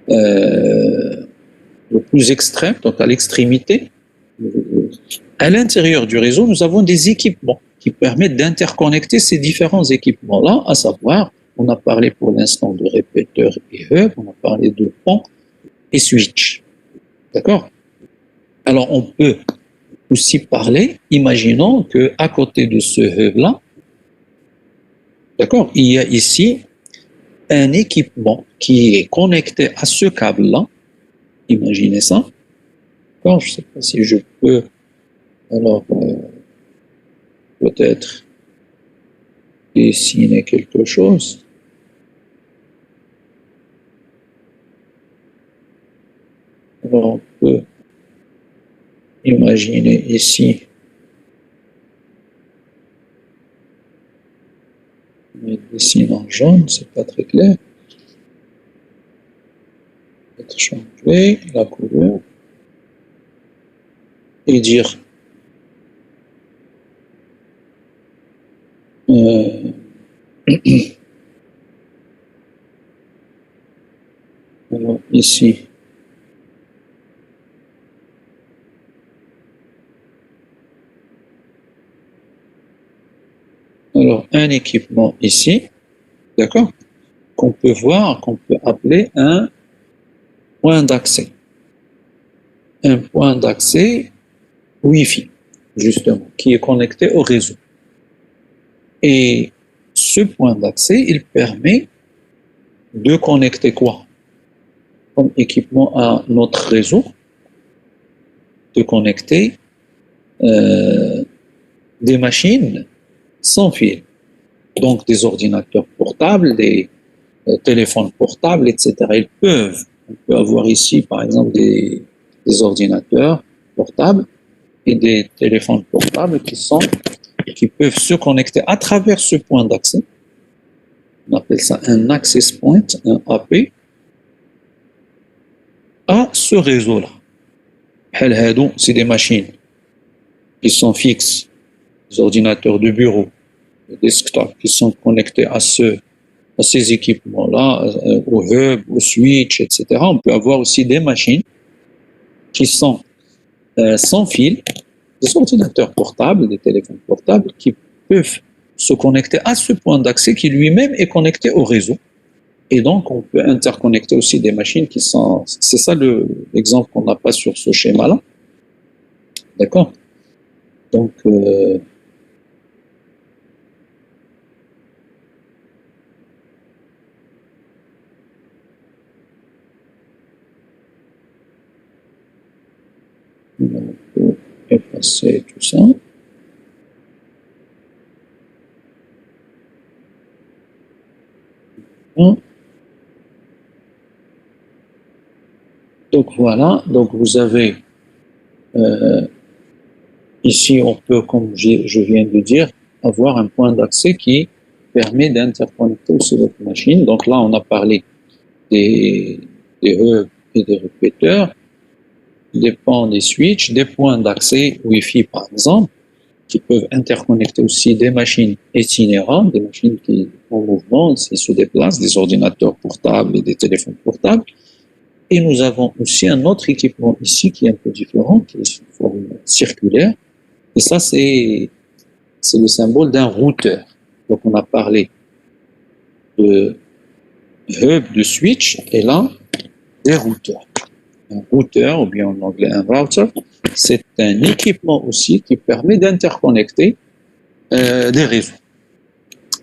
Speaker 1: le plus extrême, donc à l'extrémité. À l'intérieur du réseau, nous avons des équipements qui permettent d'interconnecter ces différents équipements-là, à savoir, on a parlé pour l'instant de répéteurs et hubs, on a parlé de ponts et switch. D'accord? Alors, on peut aussi parler, imaginons qu'à côté de ce hub-là, d'accord, il y a ici un équipement qui est connecté à ce câble-là. Imaginez ça. D'accord, je ne sais pas si je peux, alors, peut-être dessiner quelque chose. Alors, on peut imaginer ici je dessine en jaune, c'est pas très clair. Peut-être changer la couleur et dire alors ici alors un équipement ici, d'accord, qu'on peut voir, qu'on peut appeler un point d'accès. Un point d'accès Wi-Fi, justement, qui est connecté au réseau. Et ce point d'accès, il permet de connecter quoi? Comme équipement à notre réseau, de connecter des machines sans fil. Donc des ordinateurs portables, des téléphones portables, etc. On peut avoir ici, par exemple, des ordinateurs portables et des téléphones portables qui peuvent se connecter à travers ce point d'accès. On appelle ça un access point, un AP, à ce réseau-là. C'est des machines qui sont fixes, des ordinateurs de bureau, des desktops qui sont connectés à ces équipements-là, au hub, au switch, etc. On peut avoir aussi des machines qui sont sans fil, des ordinateurs portables, des téléphones portables qui peuvent se connecter à ce point d'accès qui lui-même est connecté au réseau. Et donc, on peut interconnecter aussi des machines qui sont... C'est ça l'exemple qu'on n'a pas sur ce schéma-là. D'accord? Donc, on peut effacer tout ça. Donc voilà, donc vous avez ici, on peut, comme je viens de dire, avoir un point d'accès qui permet d'interconnecter aussi votre machine. Donc là, on a parlé des hubs et des répéteurs, des ponts, des switches, des points d'accès Wi-Fi par exemple, qui peuvent interconnecter aussi des machines itinérantes, des machines qui en mouvement, qui se déplacent, des ordinateurs portables et des téléphones portables. Et nous avons aussi un autre équipement ici qui est un peu différent, qui est sous forme circulaire. Et ça, c'est le symbole d'un routeur. Donc, on a parlé de hub, de switch, et là, des routeurs. Un routeur, ou bien en anglais un router, c'est un équipement aussi qui permet d'interconnecter des réseaux.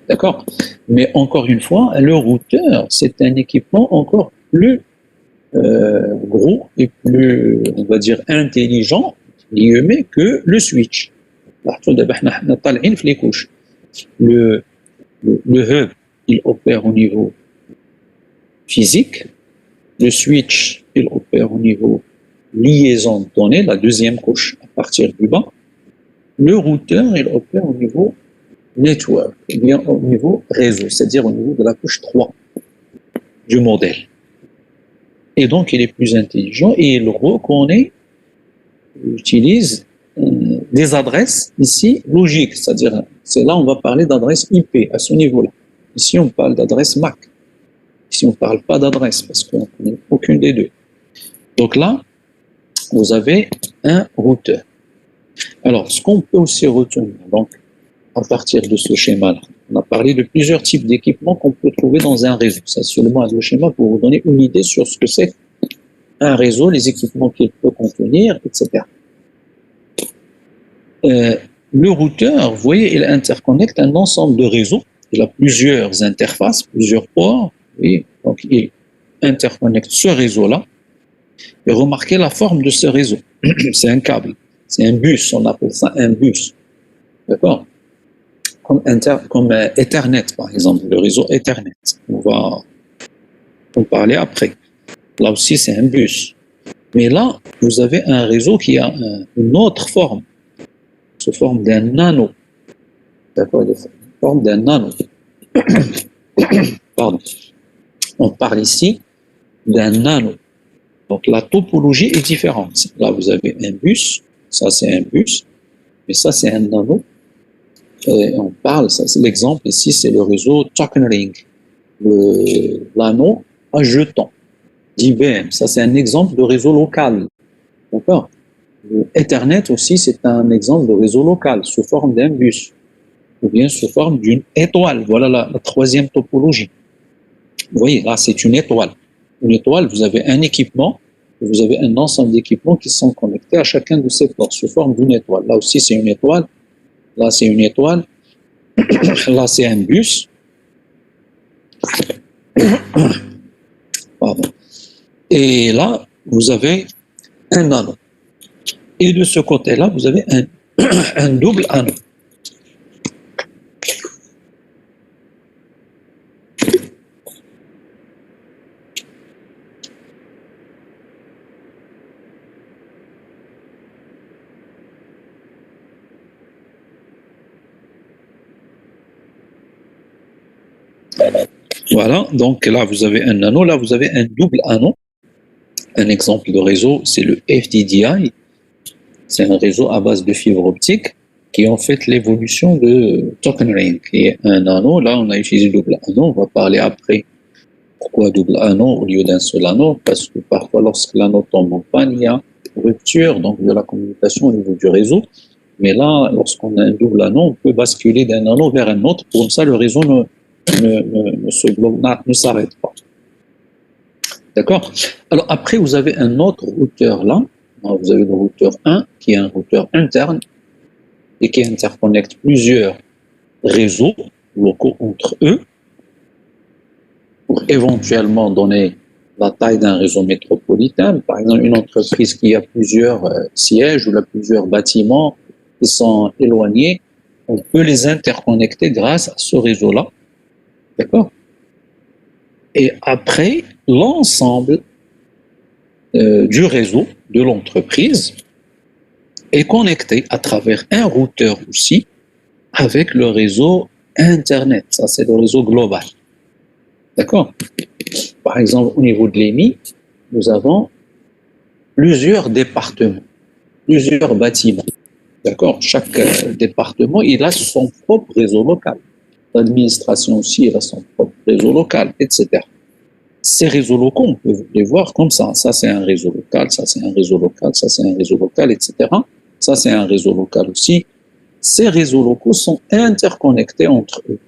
Speaker 1: D'accord? Mais encore une fois, le routeur, c'est un équipement encore plus gros et plus, on va dire, intelligent que le switch. Le, le hub, il opère au niveau physique. Le switch, il opère au niveau liaison de données, la deuxième couche à partir du bas. Le routeur, il opère au niveau network, et bien au niveau réseau, c'est-à-dire au niveau de la couche 3 du modèle. Et donc, il est plus intelligent et il reconnaît, il utilise des adresses ici logiques, c'est-à-dire, c'est là on va parler d'adresse IP à ce niveau-là. Ici, on parle d'adresse MAC. Ici, on ne parle pas d'adresse parce qu'on ne connaît aucune des deux. Donc là, vous avez un routeur. Alors, ce qu'on peut aussi retenir, donc, à partir de ce schéma-là, on a parlé de plusieurs types d'équipements qu'on peut trouver dans un réseau. C'est seulement le schéma pour vous donner une idée sur ce que c'est un réseau, les équipements qu'il peut contenir, etc. Le routeur, vous voyez, il interconnecte un ensemble de réseaux. Il a plusieurs interfaces, plusieurs ports. Oui, donc il interconnecte ce réseau-là. Et remarquez la forme de ce réseau. C'est un câble, c'est un bus, on appelle ça un bus. D'accord? Comme Ethernet, par exemple, le réseau Ethernet. On va en parler après. Là aussi, c'est un bus. Mais là, vous avez un réseau qui a une autre forme, sous forme d'un anneau. D'accord? Forme d'un anneau. Pardon. On parle ici d'un anneau. Donc la topologie est différente. Là, vous avez un bus, ça c'est un bus, mais ça c'est un anneau. Et on parle, ça c'est l'exemple ici, c'est le réseau Token Ring, l'anneau à jetons d'IBM. Ça c'est un exemple de réseau local. D'accord? Ethernet aussi, c'est un exemple de réseau local sous forme d'un bus ou bien sous forme d'une étoile. Voilà la troisième topologie. Vous voyez, là, c'est une étoile. Une étoile, vous avez un équipement, et vous avez un ensemble d'équipements qui sont connectés à chacun de ces ports sous forme d'une étoile. Là aussi, c'est une étoile. Là, c'est une étoile. Là, c'est un bus. Pardon. Et là, vous avez un anneau. Et de ce côté-là, vous avez un double anneau. Voilà, donc là vous avez un anneau, là vous avez un double anneau. Un exemple de réseau, c'est le FDDI. C'est un réseau à base de fibres optiques qui ont fait l'évolution de Token Ring. Et un anneau, là on a utilisé double anneau, on va parler après pourquoi double anneau au lieu d'un seul anneau, parce que parfois lorsque l'anneau tombe en panne, il y a rupture donc de la communication au niveau du réseau. Mais là, lorsqu'on a un double anneau, on peut basculer d'un anneau vers un autre, comme ça le réseau ne se bloque, ne s'arrête pas. D'accord? Alors après, vous avez un autre routeur là. Vous avez le routeur 1 qui est un routeur interne et qui interconnecte plusieurs réseaux locaux entre eux pour éventuellement donner la taille d'un réseau métropolitain. Par exemple, une entreprise qui a plusieurs sièges ou plusieurs bâtiments qui sont éloignés, on peut les interconnecter grâce à ce réseau-là. D'accord? Et après, l'ensemble du réseau de l'entreprise est connecté à travers un routeur aussi avec le réseau Internet. Ça, c'est le réseau global. D'accord? Par exemple, au niveau de l'EMI, nous avons plusieurs départements, plusieurs bâtiments. D'accord? Chaque département, il a son propre réseau local. L'administration aussi, elle a son propre réseau local, etc. Ces réseaux locaux, on peut les voir comme ça. Ça, c'est un réseau local, ça, c'est un réseau local, ça, c'est un réseau local, etc. Ça, c'est un réseau local aussi. Ces réseaux locaux sont interconnectés entre eux.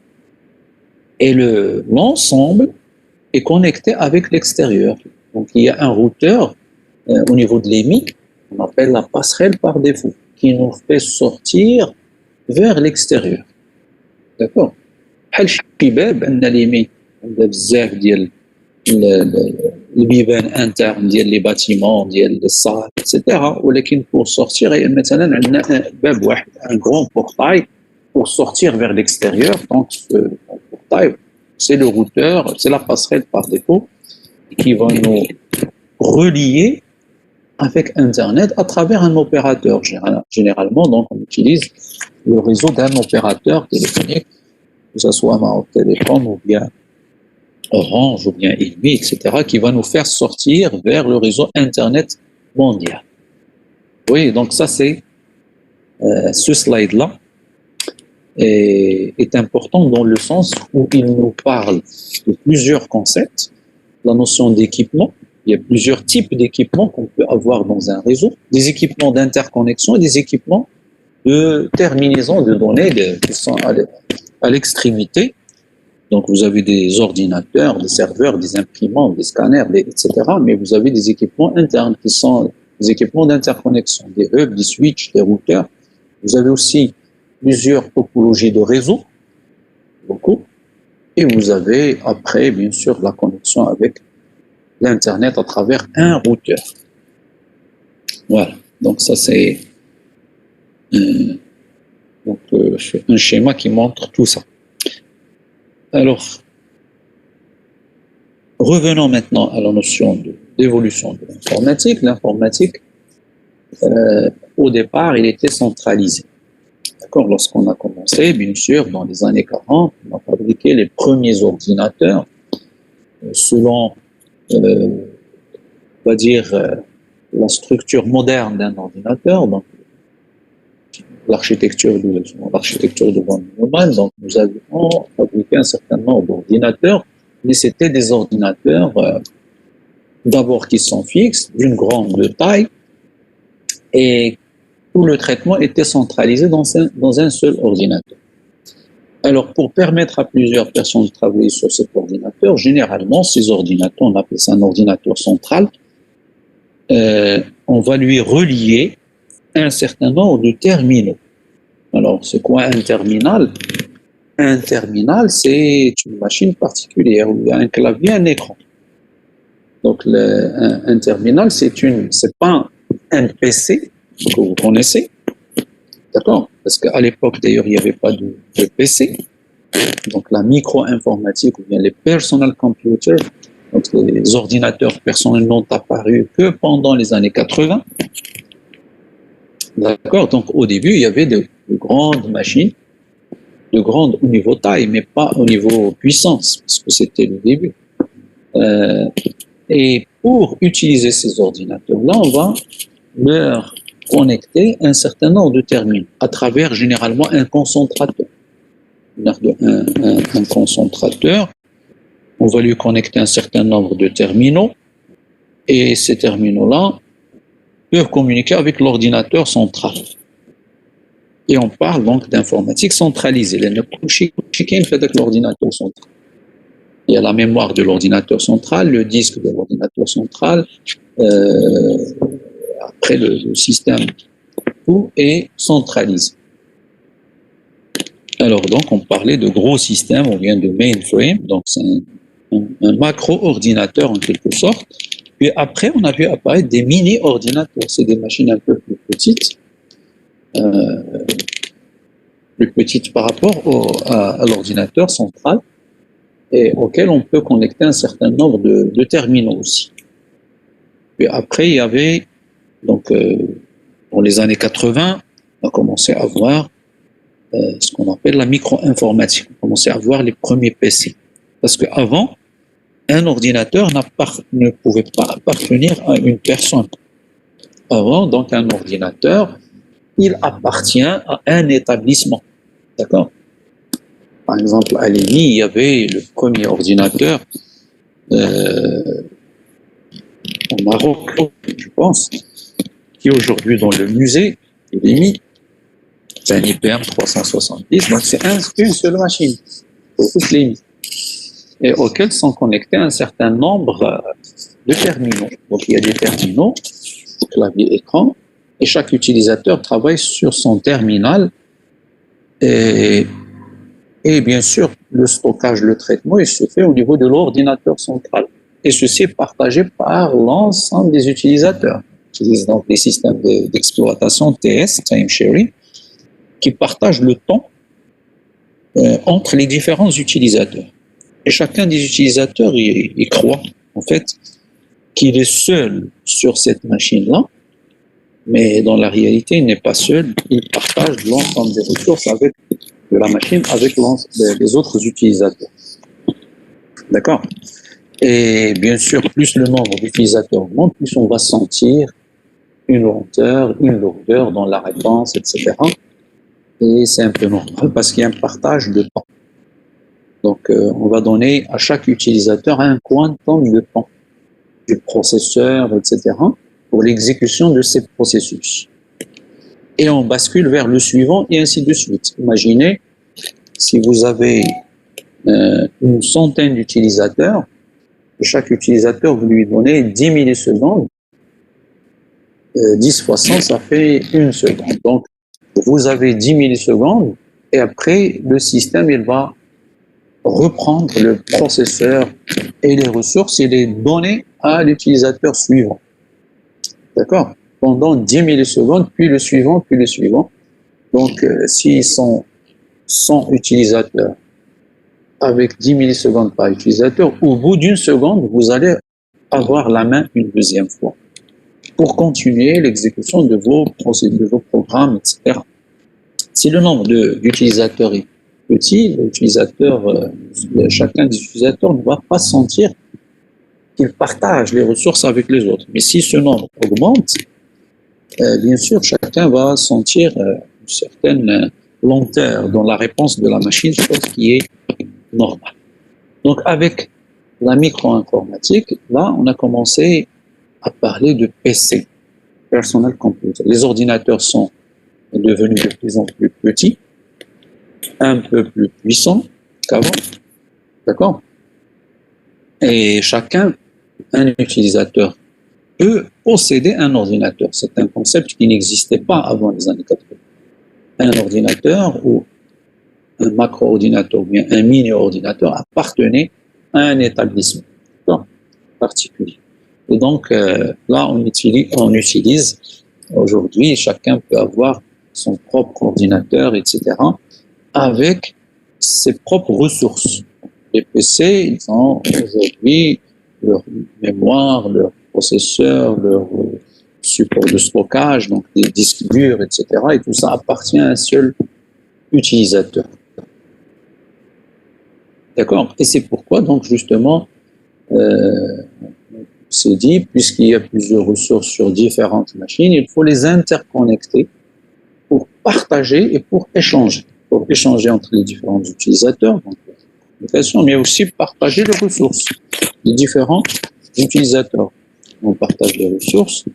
Speaker 1: Et l'ensemble est connecté avec l'extérieur. Donc, il y a un routeur au niveau de l'EMI On appelle la passerelle par défaut, qui nous fait sortir vers l'extérieur. D'accord. بحال شي باب عندنا اليمين عندنا بزاف ديال البيبان انترن ديال لي باتيمون ديال الصال اكسيتيرا ولكن pour sortir مثلا عندنا باب واحد un grand portail pour sortir vers l'extérieur donc ce portail c'est le routeur c'est la passerelle par défaut qui va nous relier avec internet à travers un opérateur généralement donc on utilise le réseau d'un opérateur téléphonique que ce soit Maroc Télécom ou bien Orange ou bien Elmi, etc., qui va nous faire sortir vers le réseau Internet mondial. Oui, donc ça c'est ce slide-là est important dans le sens où il nous parle de plusieurs concepts, la notion d'équipement. Il y a plusieurs types d'équipements qu'on peut avoir dans un réseau, des équipements d'interconnexion et des équipements de terminaison de données qui sont à l'extrémité. Donc, vous avez des ordinateurs, des serveurs, des imprimantes, des scanners, etc. Mais vous avez des équipements internes qui sont des équipements d'interconnexion, des hubs, des switches, des routeurs. Vous avez aussi plusieurs topologies de réseaux, beaucoup. Et vous avez après, bien sûr, la connexion avec l'Internet à travers un routeur. Voilà. Donc, ça, c'est un schéma qui montre tout ça. Alors, revenons maintenant à la notion d'évolution de l'informatique. L'informatique, au départ, il était centralisé. D'accord. Lorsqu'on a commencé, bien sûr, dans les années 40, on a fabriqué les premiers ordinateurs selon, on va dire, la structure moderne d'un ordinateur, donc l'architecture de von Neumann. Donc, nous avions fabriqué un certain nombre d'ordinateurs, mais c'était des ordinateurs d'abord qui sont fixes, d'une grande taille, et tout le traitement était centralisé dans un seul ordinateur. Alors, pour permettre à plusieurs personnes de travailler sur cet ordinateur, généralement, ces ordinateurs, on appelle ça un ordinateur central, on va lui relier un certain nombre de terminaux. Alors, c'est quoi un terminal? Un terminal, c'est une machine particulière où il y a un clavier, un écran. Donc, un terminal, c'est pas un PC que vous connaissez, d'accord? Parce qu'à l'époque, d'ailleurs, il n'y avait pas de PC. Donc, la micro-informatique ou bien les personal computers, donc les ordinateurs personnels n'ont apparu que pendant les années 80. D'accord. Donc, au début, il y avait de grandes machines, de grandes au niveau taille, mais pas au niveau puissance, parce que c'était le début. Et pour utiliser ces ordinateurs-là, on va leur connecter un certain nombre de terminaux à travers généralement un concentrateur. Un concentrateur, on va lui connecter un certain nombre de terminaux, et ces terminaux-là peuvent communiquer avec l'ordinateur central. Et on parle donc d'informatique centralisée. L'ordinateur central. Il y a la mémoire de l'ordinateur central, le disque de l'ordinateur central, après le système, tout est centralisé. Alors donc on parlait de gros systèmes, on vient de mainframe, donc c'est un macro-ordinateur en quelque sorte. Puis après, on a vu apparaître des mini-ordinateurs. C'est des machines un peu plus petites, par rapport à l'ordinateur central, et auquel on peut connecter un certain nombre de terminaux aussi. Puis après, il y avait, donc, dans les années 80, on a commencé à voir ce qu'on appelle la micro-informatique. On a commencé à voir les premiers PC. Parce qu'avant, un ordinateur ne pouvait pas appartenir à une personne. Avant, donc, un ordinateur, il appartient à un établissement. D'accord? Par exemple, à l'ENI, il y avait le premier ordinateur au Maroc, je pense, qui est aujourd'hui dans le musée de l'ENI. C'est un IBM 370, donc c'est une seule machine pour toutes les ENI, et auxquels sont connectés un certain nombre de terminaux. Donc il y a des terminaux, clavier écran, Et chaque utilisateur travaille sur son terminal et, et bien sûr, le stockage, le traitement, il se fait au niveau de l'ordinateur central. Et ceci est partagé par l'ensemble des utilisateurs. Qui utilisent donc les systèmes d'exploitation TS, time sharing, qui partagent le temps entre les différents utilisateurs. Et chacun des utilisateurs, il croit en fait qu'il est seul sur cette machine-là, mais dans la réalité, il n'est pas seul. Il partage l'ensemble des ressources de la machine avec les autres utilisateurs. D'accord? Et bien sûr, plus le nombre d'utilisateurs augmente, plus on va sentir une lenteur, une lourdeur dans la réponse, etc. Et c'est un peu normal parce qu'il y a un partage de temps. Donc, on va donner à chaque utilisateur un quantum de temps du processeur, etc., pour l'exécution de ces processus. Et on bascule vers le suivant et ainsi de suite. Imaginez, si vous avez une centaine d'utilisateurs, chaque utilisateur, vous lui donnez 10 millisecondes, 10 fois 100, ça fait 1 seconde. Donc, vous avez 10 millisecondes et après, le système, il va reprendre le processeur et les ressources et les donner à l'utilisateur suivant. D'accord? Pendant 10 millisecondes, puis le suivant, puis le suivant. Donc, s'ils sont 100 utilisateurs avec 10 millisecondes par utilisateur, au bout d'une seconde, vous allez avoir la main une deuxième fois pour continuer l'exécution de vos programmes, etc. Si le nombre d'utilisateurs est petit, chacun des utilisateurs ne va pas sentir qu'il partage les ressources avec les autres. Mais si ce nombre augmente, bien sûr, chacun va sentir une certaine lenteur dans la réponse de la machine, chose qui est normale. Donc, avec la micro-informatique, là, on a commencé à parler de PC, Personal Computer. Les ordinateurs sont devenus de plus en plus petits, un peu plus puissants qu'avant, d'accord? Et chacun, un utilisateur, peut posséder un ordinateur. C'est un concept qui n'existait pas avant les années 80. Un ordinateur ou un macro-ordinateur ou bien un mini-ordinateur appartenait à un établissement particulier. Et donc, là, on utilise aujourd'hui, chacun peut avoir son propre ordinateur, etc., avec ses propres ressources. Les PC, ils ont aujourd'hui leur mémoire, leur processeur, leur support de stockage, donc des disques durs, etc., et tout ça appartient à un seul utilisateur. D'accord? Et c'est pourquoi, donc, justement, c'est dit, puisqu'il y a plusieurs ressources sur différentes machines, il faut les interconnecter pour partager et pour échanger entre les différents utilisateurs, donc mais aussi partager les ressources des différents utilisateurs. On partage les ressources,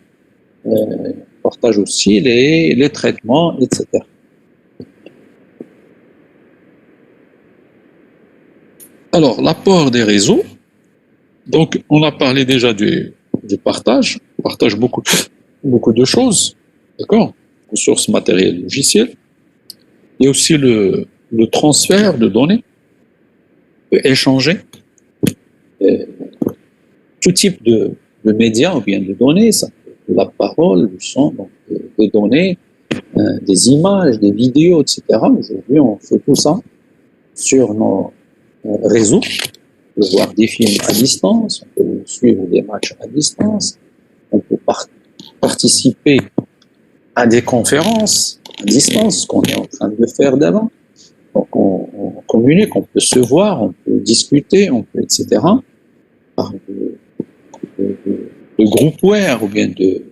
Speaker 1: on partage aussi les traitements, etc. Alors, l'apport des réseaux. Donc, on a parlé déjà du partage. On partage beaucoup de choses, d'accord? Ressources matérielles, logicielles. Il y a aussi le transfert de données, échanger. Tout type de médias ou bien de données, ça peut être la parole, le son, donc des données, des images, des vidéos, etc. Aujourd'hui, on fait tout ça sur nos réseaux. On peut voir des films à distance, on peut suivre des matchs à distance, on peut participer à des conférences à distance, ce qu'on est en train de faire d'avant. Donc on communique, on peut se voir, on peut discuter, on peut, etc. Par de groupware ou bien de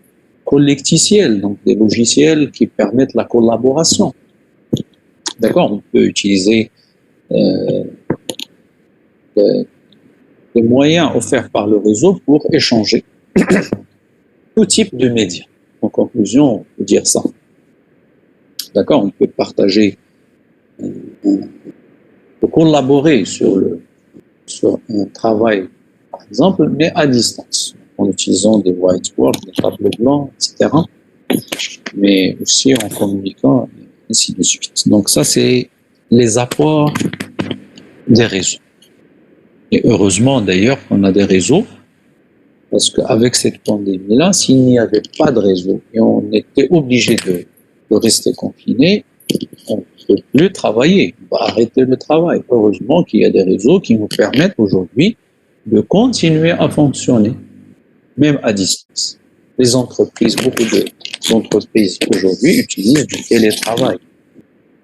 Speaker 1: collecticiels, donc des logiciels qui permettent la collaboration. D'accord, on peut utiliser les moyens offerts par le réseau pour échanger tout type de médias. En conclusion, on peut dire ça. D'accord, on peut partager, on peut collaborer sur un travail, par exemple, mais à distance, en utilisant des whiteboards, des tableaux blancs, etc. mais aussi en communiquant, ainsi de suite. Donc ça, c'est les apports des réseaux. Et heureusement d'ailleurs qu'on a des réseaux, parce qu'avec cette pandémie-là, s'il n'y avait pas de réseau et on était obligé de rester confiné, on ne peut plus travailler, on va arrêter le travail. Heureusement qu'il y a des réseaux qui nous permettent aujourd'hui de continuer à fonctionner, même à distance. Les entreprises, beaucoup d'entreprises aujourd'hui utilisent du télétravail.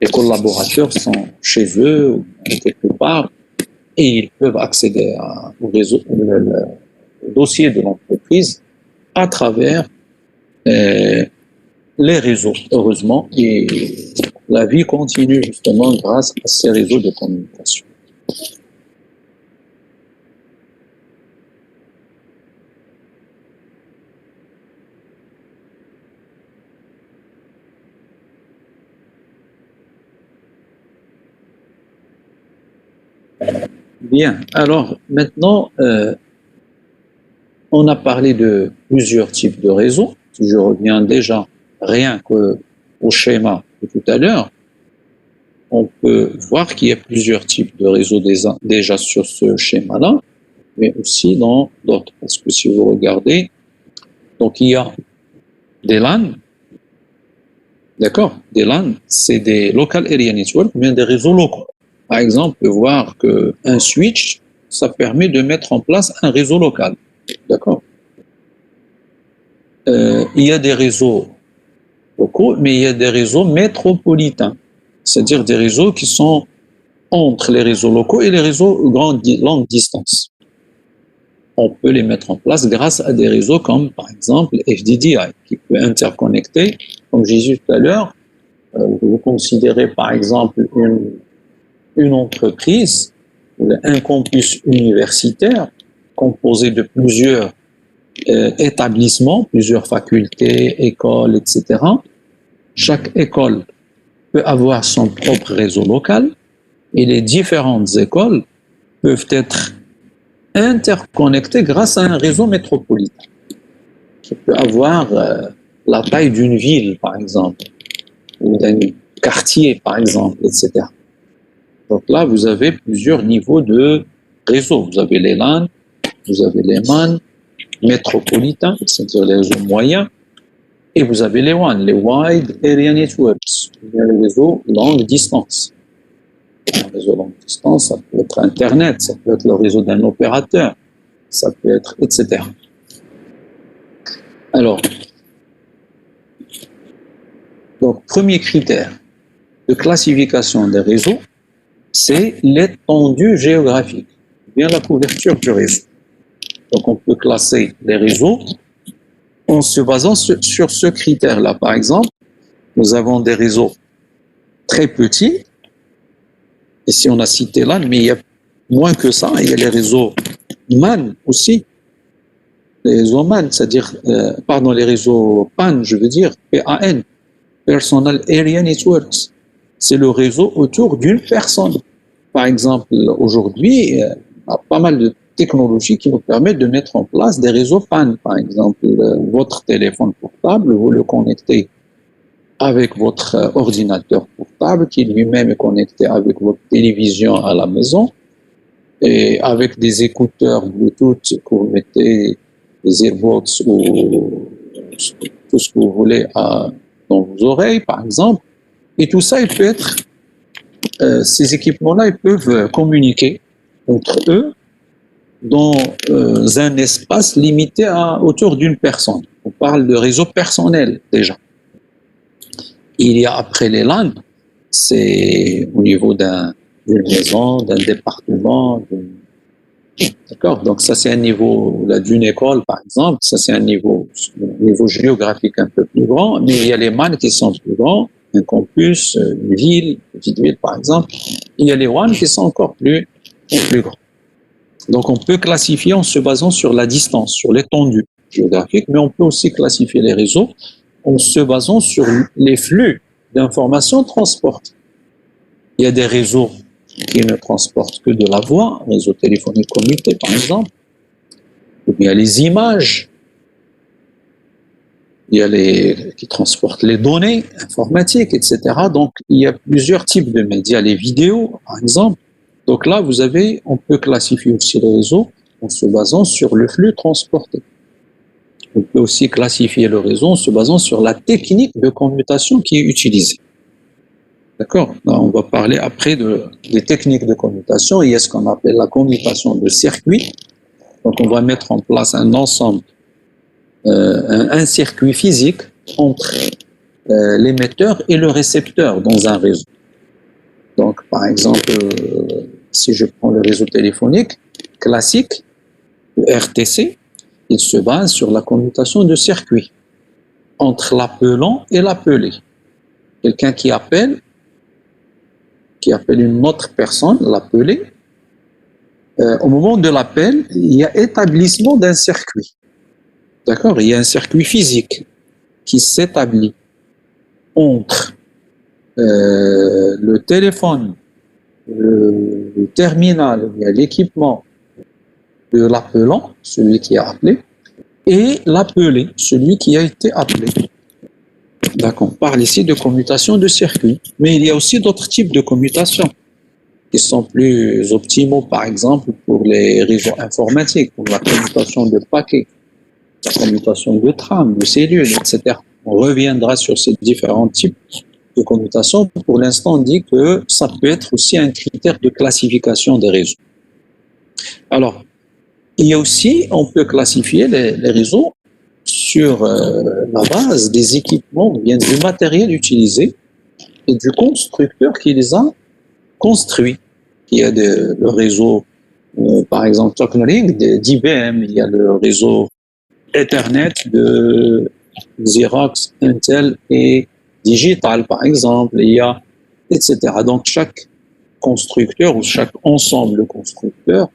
Speaker 1: Les collaborateurs sont chez eux ou quelque part et ils peuvent accéder au réseau, au dossier de l'entreprise à travers les réseaux, heureusement, et la vie continue justement grâce à ces réseaux de communication. Bien, alors maintenant, on a parlé de plusieurs types de réseaux. Si je reviens déjà rien qu'au schéma de tout à l'heure, on peut voir qu'il y a plusieurs types de réseaux déjà sur ce schéma-là, mais aussi dans d'autres. Parce que si vous regardez, donc il y a des LAN, d'accord? Des LAN, c'est des Local Area Network, mais des réseaux locaux. Par exemple, on peut voir qu'un switch, ça permet de mettre en place un réseau local, d'accord? Il y a des réseaux locaux, mais il y a des réseaux métropolitains, c'est-à-dire des réseaux qui sont entre les réseaux locaux et les réseaux longue distance. On peut les mettre en place grâce à des réseaux comme, par exemple, FDDI, qui peut interconnecter, comme j'ai dit tout à l'heure, vous considérez par exemple une entreprise, un campus universitaire composé de plusieurs établissements, plusieurs facultés, écoles, etc. Chaque école peut avoir son propre réseau local et les différentes écoles peuvent être interconnectées grâce à un réseau métropolitain qui peut avoir la taille d'une ville, par exemple, ou d'un quartier, par exemple, etc. Donc là, vous avez plusieurs niveaux de réseau. Vous avez les LAN, vous avez les MAN métropolitains, c'est-à-dire les réseaux moyens, et vous avez les WAN, les Wide Area Networks, les réseaux longue distance. Un réseau longue distance, ça peut être Internet, ça peut être le réseau d'un opérateur, ça peut être, etc. Alors, donc, premier critère de classification des réseaux, c'est l'étendue géographique, bien la couverture du réseau. Donc, on peut classer les réseaux en se basant sur ce critère-là. Par exemple, nous avons des réseaux très petits. Ici, on a cité LAN, mais il y a moins que ça. Il y a les réseaux MAN aussi. Les réseaux MAN, c'est-à-dire, les réseaux PAN, je veux dire, PAN, Personal Area Networks. C'est le réseau autour d'une personne. Par exemple, aujourd'hui, il y a pas mal de technologies qui nous permettent de mettre en place des réseaux PAN. Par exemple, votre téléphone portable, vous le connectez avec votre ordinateur portable qui lui-même est connecté avec votre télévision à la maison et avec des écouteurs Bluetooth que vous mettez, des earbuds ou tout ce que vous voulez dans vos oreilles, par exemple. Et tout ça, il peut être, ces équipements-là, ils peuvent communiquer entre eux dans un espace limité autour d'une personne. On parle de réseau personnel déjà. Il y a après les LAN, c'est au niveau d'une maison, d'un département, d'accord. Donc ça c'est un niveau d'une école par exemple, ça c'est un niveau géographique un peu plus grand, mais il y a les MAN qui sont plus grands, un campus, une ville, une petite ville par exemple. Il y a les WAN qui sont encore plus grands. Donc on peut classifier en se basant sur la distance, sur l'étendue géographique, mais on peut aussi classifier les réseaux en se basant sur les flux d'informations transportés. Il y a des réseaux qui ne transportent que de la voix, réseau téléphonique commuté par exemple, ou bien les images. il y a les qui transportent les données informatiques, etc. Donc, il y a plusieurs types de médias, les vidéos, par exemple. Donc là, on peut classifier aussi les réseaux en se basant sur le flux transporté. On peut aussi classifier le réseau en se basant sur la technique de commutation qui est utilisée. D'accord? On va parler après des techniques de commutation. Il y a ce qu'on appelle la commutation de circuits. Donc, on va mettre en place un ensemble, un circuit physique entre l'émetteur et le récepteur dans un réseau. Donc, par exemple, si je prends le réseau téléphonique classique, le RTC, il se base sur la commutation de circuits entre l'appelant et l'appelé. Quelqu'un qui appelle une autre personne, l'appelé, au moment de l'appel, il y a établissement d'un circuit. D'accord? Il y a un circuit physique qui s'établit entre le téléphone, le terminal, l'équipement de l'appelant, celui qui a appelé, et l'appelé, celui qui a été appelé. D'accord, on parle ici de commutation de circuit, mais il y a aussi d'autres types de commutation qui sont plus optimaux, par exemple pour les réseaux informatiques, pour la commutation de paquets, la commutation de trames, de cellules, etc. On reviendra sur ces différents types de commutation. Pour l'instant, on dit que ça peut être aussi un critère de classification des réseaux. Alors, il y a aussi, on peut classifier les réseaux sur la base des équipements, bien du matériel utilisé et du constructeur qui les a construits. Il y a le réseau, par exemple, Technolink d'IBM, il y a le réseau Ethernet de Xerox, Intel et Digital, par exemple, il y a, etc. Donc, chaque constructeur ou chaque ensemble de constructeurs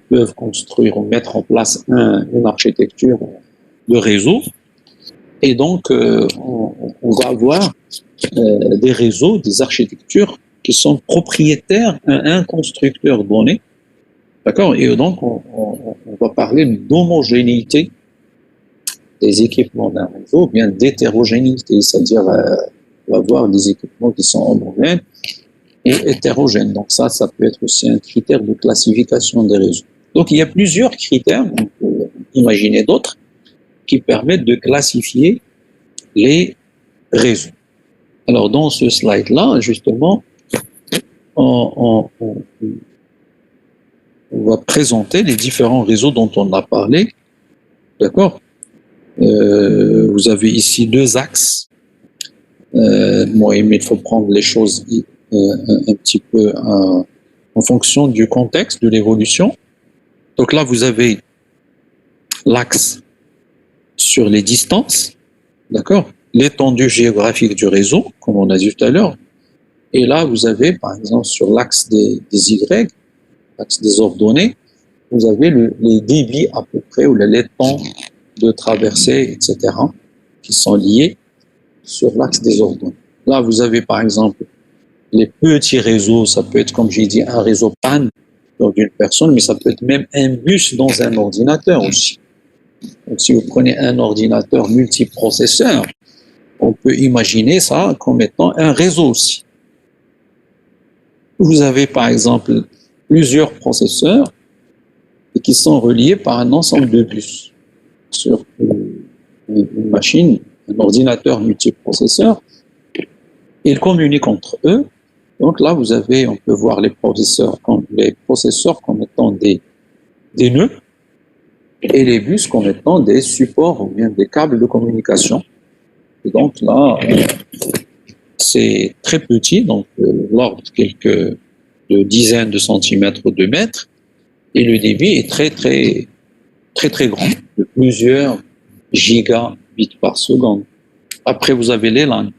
Speaker 1: peuvent construire ou mettre en place une architecture de réseau. Et donc, on va avoir des réseaux, des architectures qui sont propriétaires à un constructeur donné. D'accord? Et donc, on va parler d'homogénéité des équipements d'un réseau, bien d'hétérogénéité, c'est-à-dire on va avoir des équipements qui sont homogènes et hétérogènes. Donc ça peut être aussi un critère de classification des réseaux. Donc il y a plusieurs critères, on peut imaginer d'autres, qui permettent de classifier les réseaux. Alors dans ce slide-là, justement, on va présenter les différents réseaux dont on a parlé. D'accord? Vous avez ici deux axes. Mais il faut prendre les choses un petit peu en fonction du contexte, de l'évolution. Donc là, vous avez l'axe sur les distances, d'accord, l'étendue géographique du réseau, comme on a dit tout à l'heure. Et là, vous avez, par exemple, sur l'axe des Y, l'axe des ordonnées, vous avez les débits à peu près, ou les temps de traversée, etc., qui sont liés sur l'axe des ordonnées. Là, vous avez, par exemple, les petits réseaux, ça peut être, comme j'ai dit, un réseau PAN d'une personne, mais ça peut être même un bus dans un ordinateur aussi. Donc, si vous prenez un ordinateur multiprocesseur, on peut imaginer ça comme étant un réseau aussi. Vous avez, par exemple, plusieurs processeurs qui sont reliés par un ensemble de bus sur une machine, un ordinateur multiprocesseur. Ils communiquent entre eux. Donc là, on peut voir les processeurs comme étant des nœuds et les bus comme étant des supports ou bien des câbles de communication. Et donc là, c'est très petit, donc l'ordre de dizaines de centimètres ou de mètres, et le débit est très grand, de plusieurs gigabits par seconde. Après, vous avez les LAN.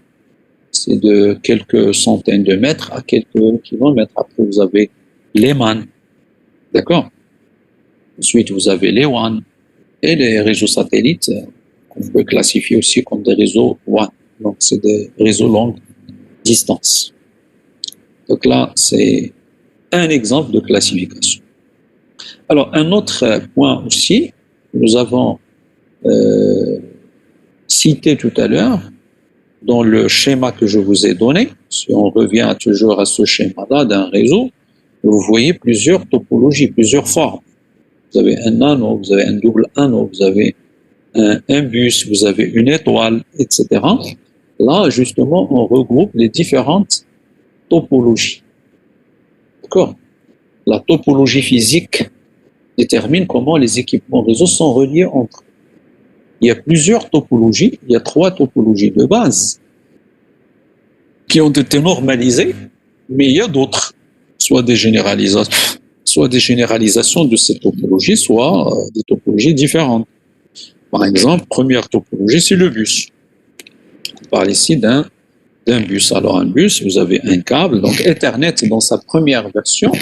Speaker 1: C'est de quelques centaines de mètres à quelques kilomètres. Après, vous avez les MAN. D'accord? Ensuite, vous avez les WAN et les réseaux satellites qu'on peut classifier aussi comme des réseaux WAN. Donc, c'est des réseaux longue distance. Donc là, c'est un exemple de classification. Alors, un autre point aussi, nous avons cité tout à l'heure, dans le schéma que je vous ai donné, si on revient toujours à ce schéma-là d'un réseau, vous voyez plusieurs topologies, plusieurs formes. Vous avez un anneau, vous avez un double anneau, vous avez un bus, vous avez une étoile, etc. Là, justement, on regroupe les différentes topologies. D'accord? La topologie physique détermine comment les équipements réseau sont reliés entre eux. Il y a plusieurs topologies, il y a 3 topologies de base qui ont été normalisées, mais il y a d'autres, soit des généralisations de ces topologies, soit des topologies différentes. Par exemple, première topologie, c'est le bus. On parle ici d'un bus. Alors un bus, vous avez un câble, donc Ethernet dans sa première version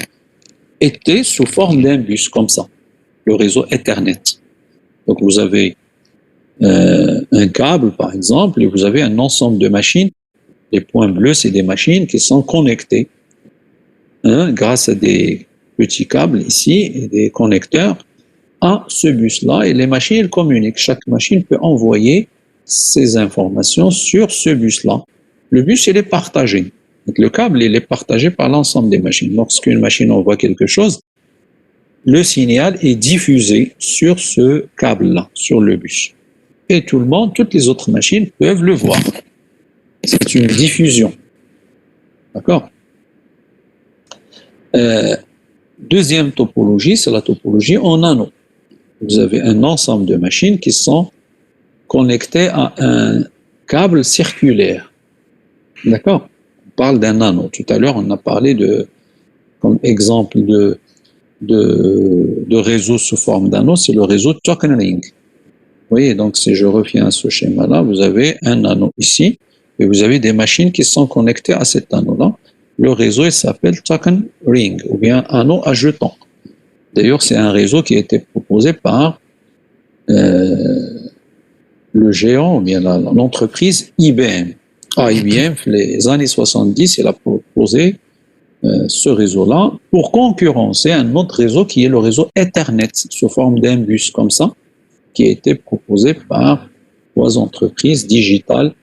Speaker 1: était sous forme d'un bus, comme ça, le réseau Ethernet. Donc vous avez un câble, par exemple, et vous avez un ensemble de machines. Les points bleus, c'est des machines qui sont connectées grâce à des petits câbles ici et des connecteurs à ce bus-là. Et les machines, elles communiquent. Chaque machine peut envoyer ces informations sur ce bus-là. Le bus, il est partagé. Donc, le câble, il est partagé par l'ensemble des machines. Lorsqu'une machine envoie quelque chose, le signal est diffusé sur ce câble-là, sur le bus. Et tout le monde, toutes les autres machines peuvent le voir. C'est une diffusion. D'accord? Deuxième topologie, c'est la topologie en anneau. Vous avez un ensemble de machines qui sont connectées à un câble circulaire. D'accord? On parle d'un anneau. Tout à l'heure, on a parlé comme exemple de réseau sous forme d'anneau, c'est le réseau token ring. Vous voyez, donc si je reviens à ce schéma-là, vous avez un anneau ici, et vous avez des machines qui sont connectées à cet anneau-là. Le réseau, il s'appelle token ring, ou bien anneau à jetons. D'ailleurs, c'est un réseau qui a été proposé par le géant, ou bien l'entreprise IBM. IBM, les années 70, il a proposé ce réseau-là pour concurrencer un autre réseau qui est le réseau Ethernet, sous forme d'un bus comme ça, qui a été proposé par 3 entreprises digitales,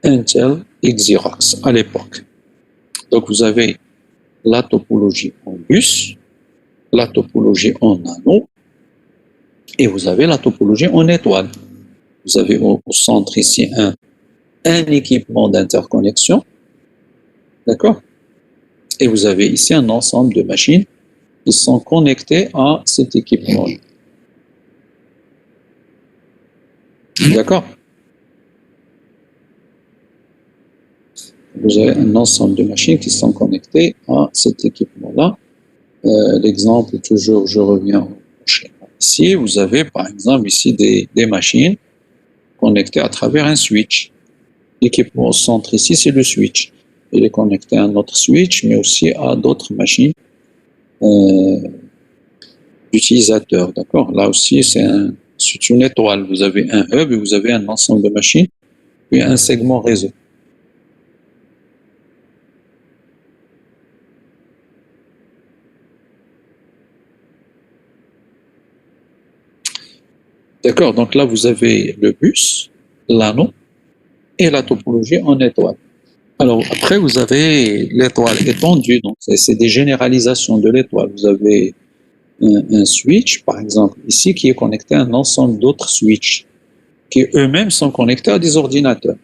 Speaker 1: Intel et Xerox à l'époque. Donc vous avez la topologie en bus, la topologie en anneau, et vous avez la topologie en étoile. Vous avez au centre ici un équipement d'interconnexion, d'accord? Et vous avez ici un ensemble de machines qui sont connectées à cet équipement. D'accord? Vous avez un ensemble de machines qui sont connectées à cet équipement-là. L'exemple, toujours, je reviens au schéma. Ici, vous avez par exemple ici des machines connectées à travers un switch. L'équipement au centre ici, c'est le switch. Il est connecté à un autre switch, mais aussi à d'autres machines d'utilisateurs. D'accord? Là aussi, c'est une étoile. Vous avez un hub et vous avez un ensemble de machines, puis un segment réseau. D'accord? Donc là, vous avez le bus, l'anneau et la topologie en étoile. Alors après, vous avez l'étoile étendue. Donc c'est des généralisations de l'étoile. Vous avez un switch, par exemple, ici, qui est connecté à un ensemble d'autres switches qui eux-mêmes sont connectés à des ordinateurs.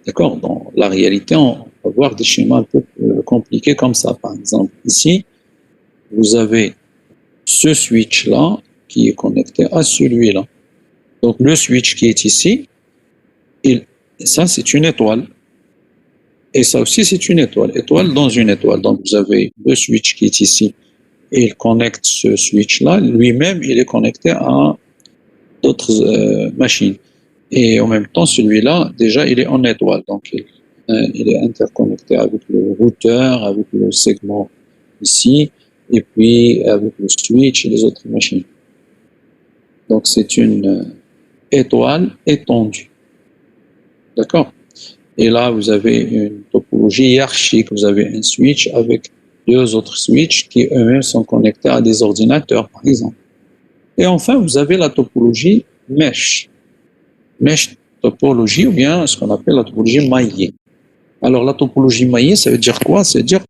Speaker 1: D'accord? Dans la réalité, on va voir des schémas un peu compliqués comme ça. Par exemple, ici, vous avez ce switch-là qui est connecté à celui-là. Donc le switch qui est ici, ça c'est une étoile. Et ça aussi c'est une étoile. Étoile dans une étoile. Donc vous avez le switch qui est ici. Et il connecte ce switch-là. Lui-même, il est connecté à d'autres machines. Et en même temps, celui-là, déjà, il est en étoile. Donc il est interconnecté avec le routeur, avec le segment ici, et puis avec le switch et les autres machines. Donc c'est une étoile étendue. D'accord? Et là, vous avez une topologie hiérarchique. Vous avez un switch avec 2 autres switches qui eux-mêmes sont connectés à des ordinateurs, par exemple. Et enfin, vous avez la topologie mesh. mesh topologie ou bien ce qu'on appelle la topologie maillée. Alors la topologie maillée, ça veut dire quoi? Ça veut dire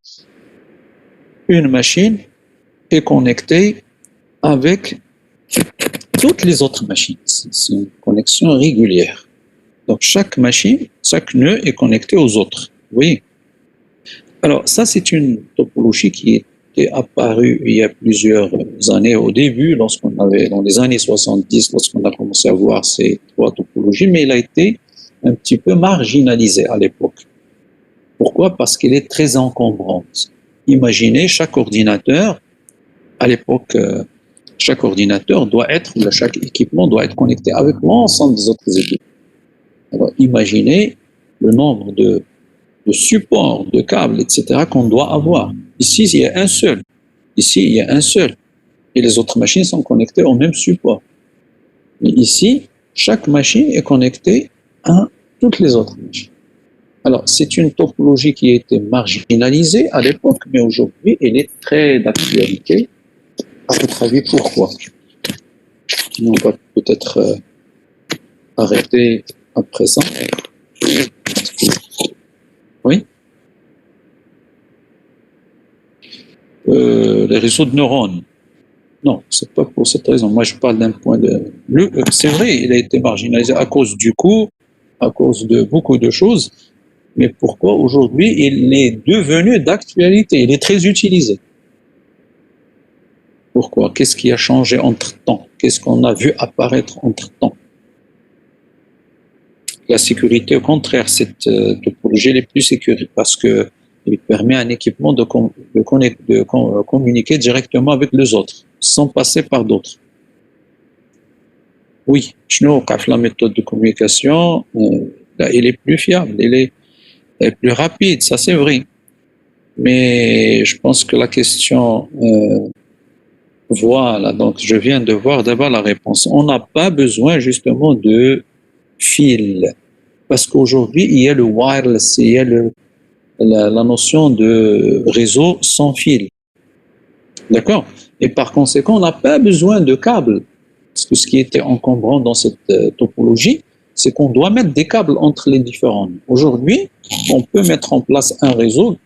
Speaker 1: une machine est connectée avec toutes les autres machines. C'est une connexion régulière. Donc chaque machine, chaque nœud est connecté aux autres. Vous voyez? Alors ça, c'est une topologie qui est apparue il y a plusieurs années au début, lorsqu'on avait, dans les années 70, lorsqu'on a commencé à voir ces trois topologies, mais elle a été un petit peu marginalisée à l'époque. Pourquoi? Parce qu'elle est très encombrante. Imaginez, chaque ordinateur, à l'époque, chaque ordinateur doit être, chaque équipement doit être connecté avec l'ensemble des autres équipements. Alors, imaginez le nombre de supports, de câbles, etc. qu'on doit avoir. Ici, il y a un seul. Ici, il y a un seul. Et les autres machines sont connectées au même support. Mais ici, chaque machine est connectée à toutes les autres machines. Alors, c'est une topologie qui a été marginalisée à l'époque, mais aujourd'hui, elle est très d'actualité. À votre avis, pourquoi? On va peut-être arrêter à présent. Oui. Les réseaux de neurones. Non, c'est pas pour cette raison. Moi, je parle d'un point de... C'est vrai, il a été marginalisé à cause du coût, à cause de beaucoup de choses. Mais pourquoi aujourd'hui il est devenu d'actualité? Il est très utilisé. Pourquoi? Qu'est-ce qui a changé entre-temps? Qu'est-ce qu'on a vu apparaître entre-temps? La sécurité, au contraire, cette topologie est plus sécurisée parce que il permet à un équipement de communiquer directement avec les autres, sans passer par d'autres. Oui, la méthode de communication, elle est plus fiable, elle est plus rapide, ça c'est vrai. Mais je pense que la question, voilà, donc je viens de voir d'abord la réponse. On n'a pas besoin justement de fil, parce qu'aujourd'hui, il y a le wireless, il y a la notion de réseau sans fil. D'accord? Et par conséquent, on n'a pas besoin de câbles. Parce que ce qui était encombrant dans cette topologie, c'est qu'on doit mettre des câbles entre les différents. Aujourd'hui, on peut mettre en place un réseau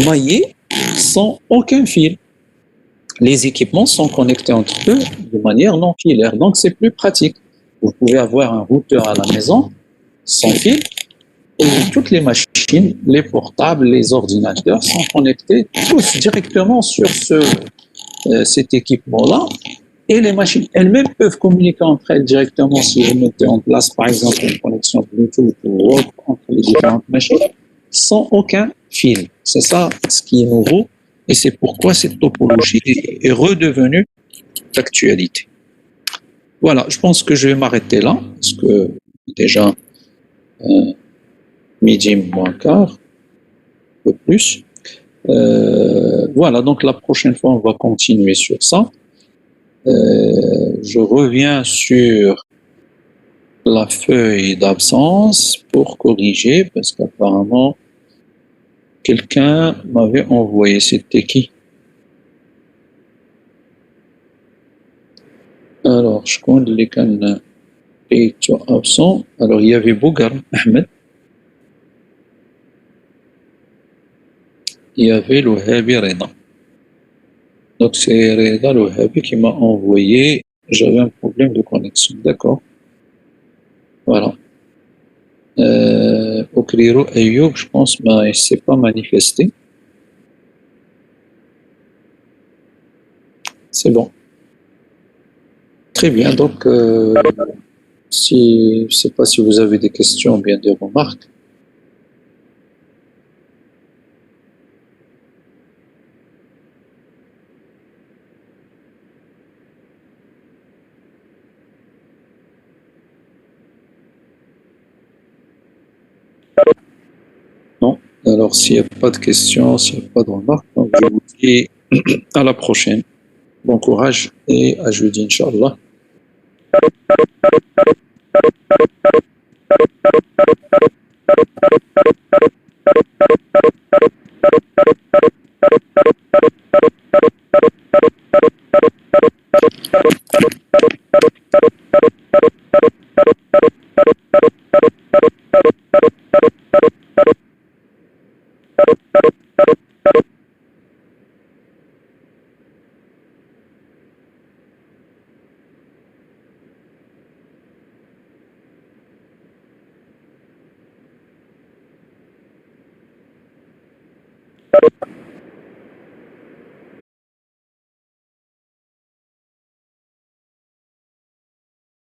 Speaker 1: maillé sans aucun fil. Les équipements sont connectés entre eux de manière non filaire. Donc, c'est plus pratique. Vous pouvez avoir un routeur à la maison sans fil et toutes les machines, les portables, les ordinateurs sont connectés tous directement sur cet équipement-là. Et les machines elles-mêmes peuvent communiquer entre elles directement si vous mettez en place, par exemple, une connexion Bluetooth ou autre entre les différentes machines sans aucun fil. C'est ça ce qui est nouveau et c'est pourquoi cette topologie est redevenue d'actualité. Voilà, je pense que je vais m'arrêter là parce que déjà midi moins quart, un peu plus. Voilà, donc la prochaine fois, on va continuer sur ça. Je reviens sur la feuille d'absence pour corriger parce qu'apparemment quelqu'un m'avait envoyé, c'était qui? Alors, je compte les cannes et absent. Alors, il y avait Bougar Ahmed. Il y avait Louhabi Reda. Donc, c'est Reda Louhabi qui m'a envoyé. J'avais un problème de connexion. D'accord. Voilà. Okriro Ayoub, je pense, il ne s'est pas manifesté. C'est bon. Très bien. Donc, je ne sais pas si vous avez des questions ou bien des remarques. Non. Alors, s'il n'y a pas de questions, s'il n'y a pas de remarques, donc je vous dis à la prochaine. Bon courage et à jeudi, Inch'Allah.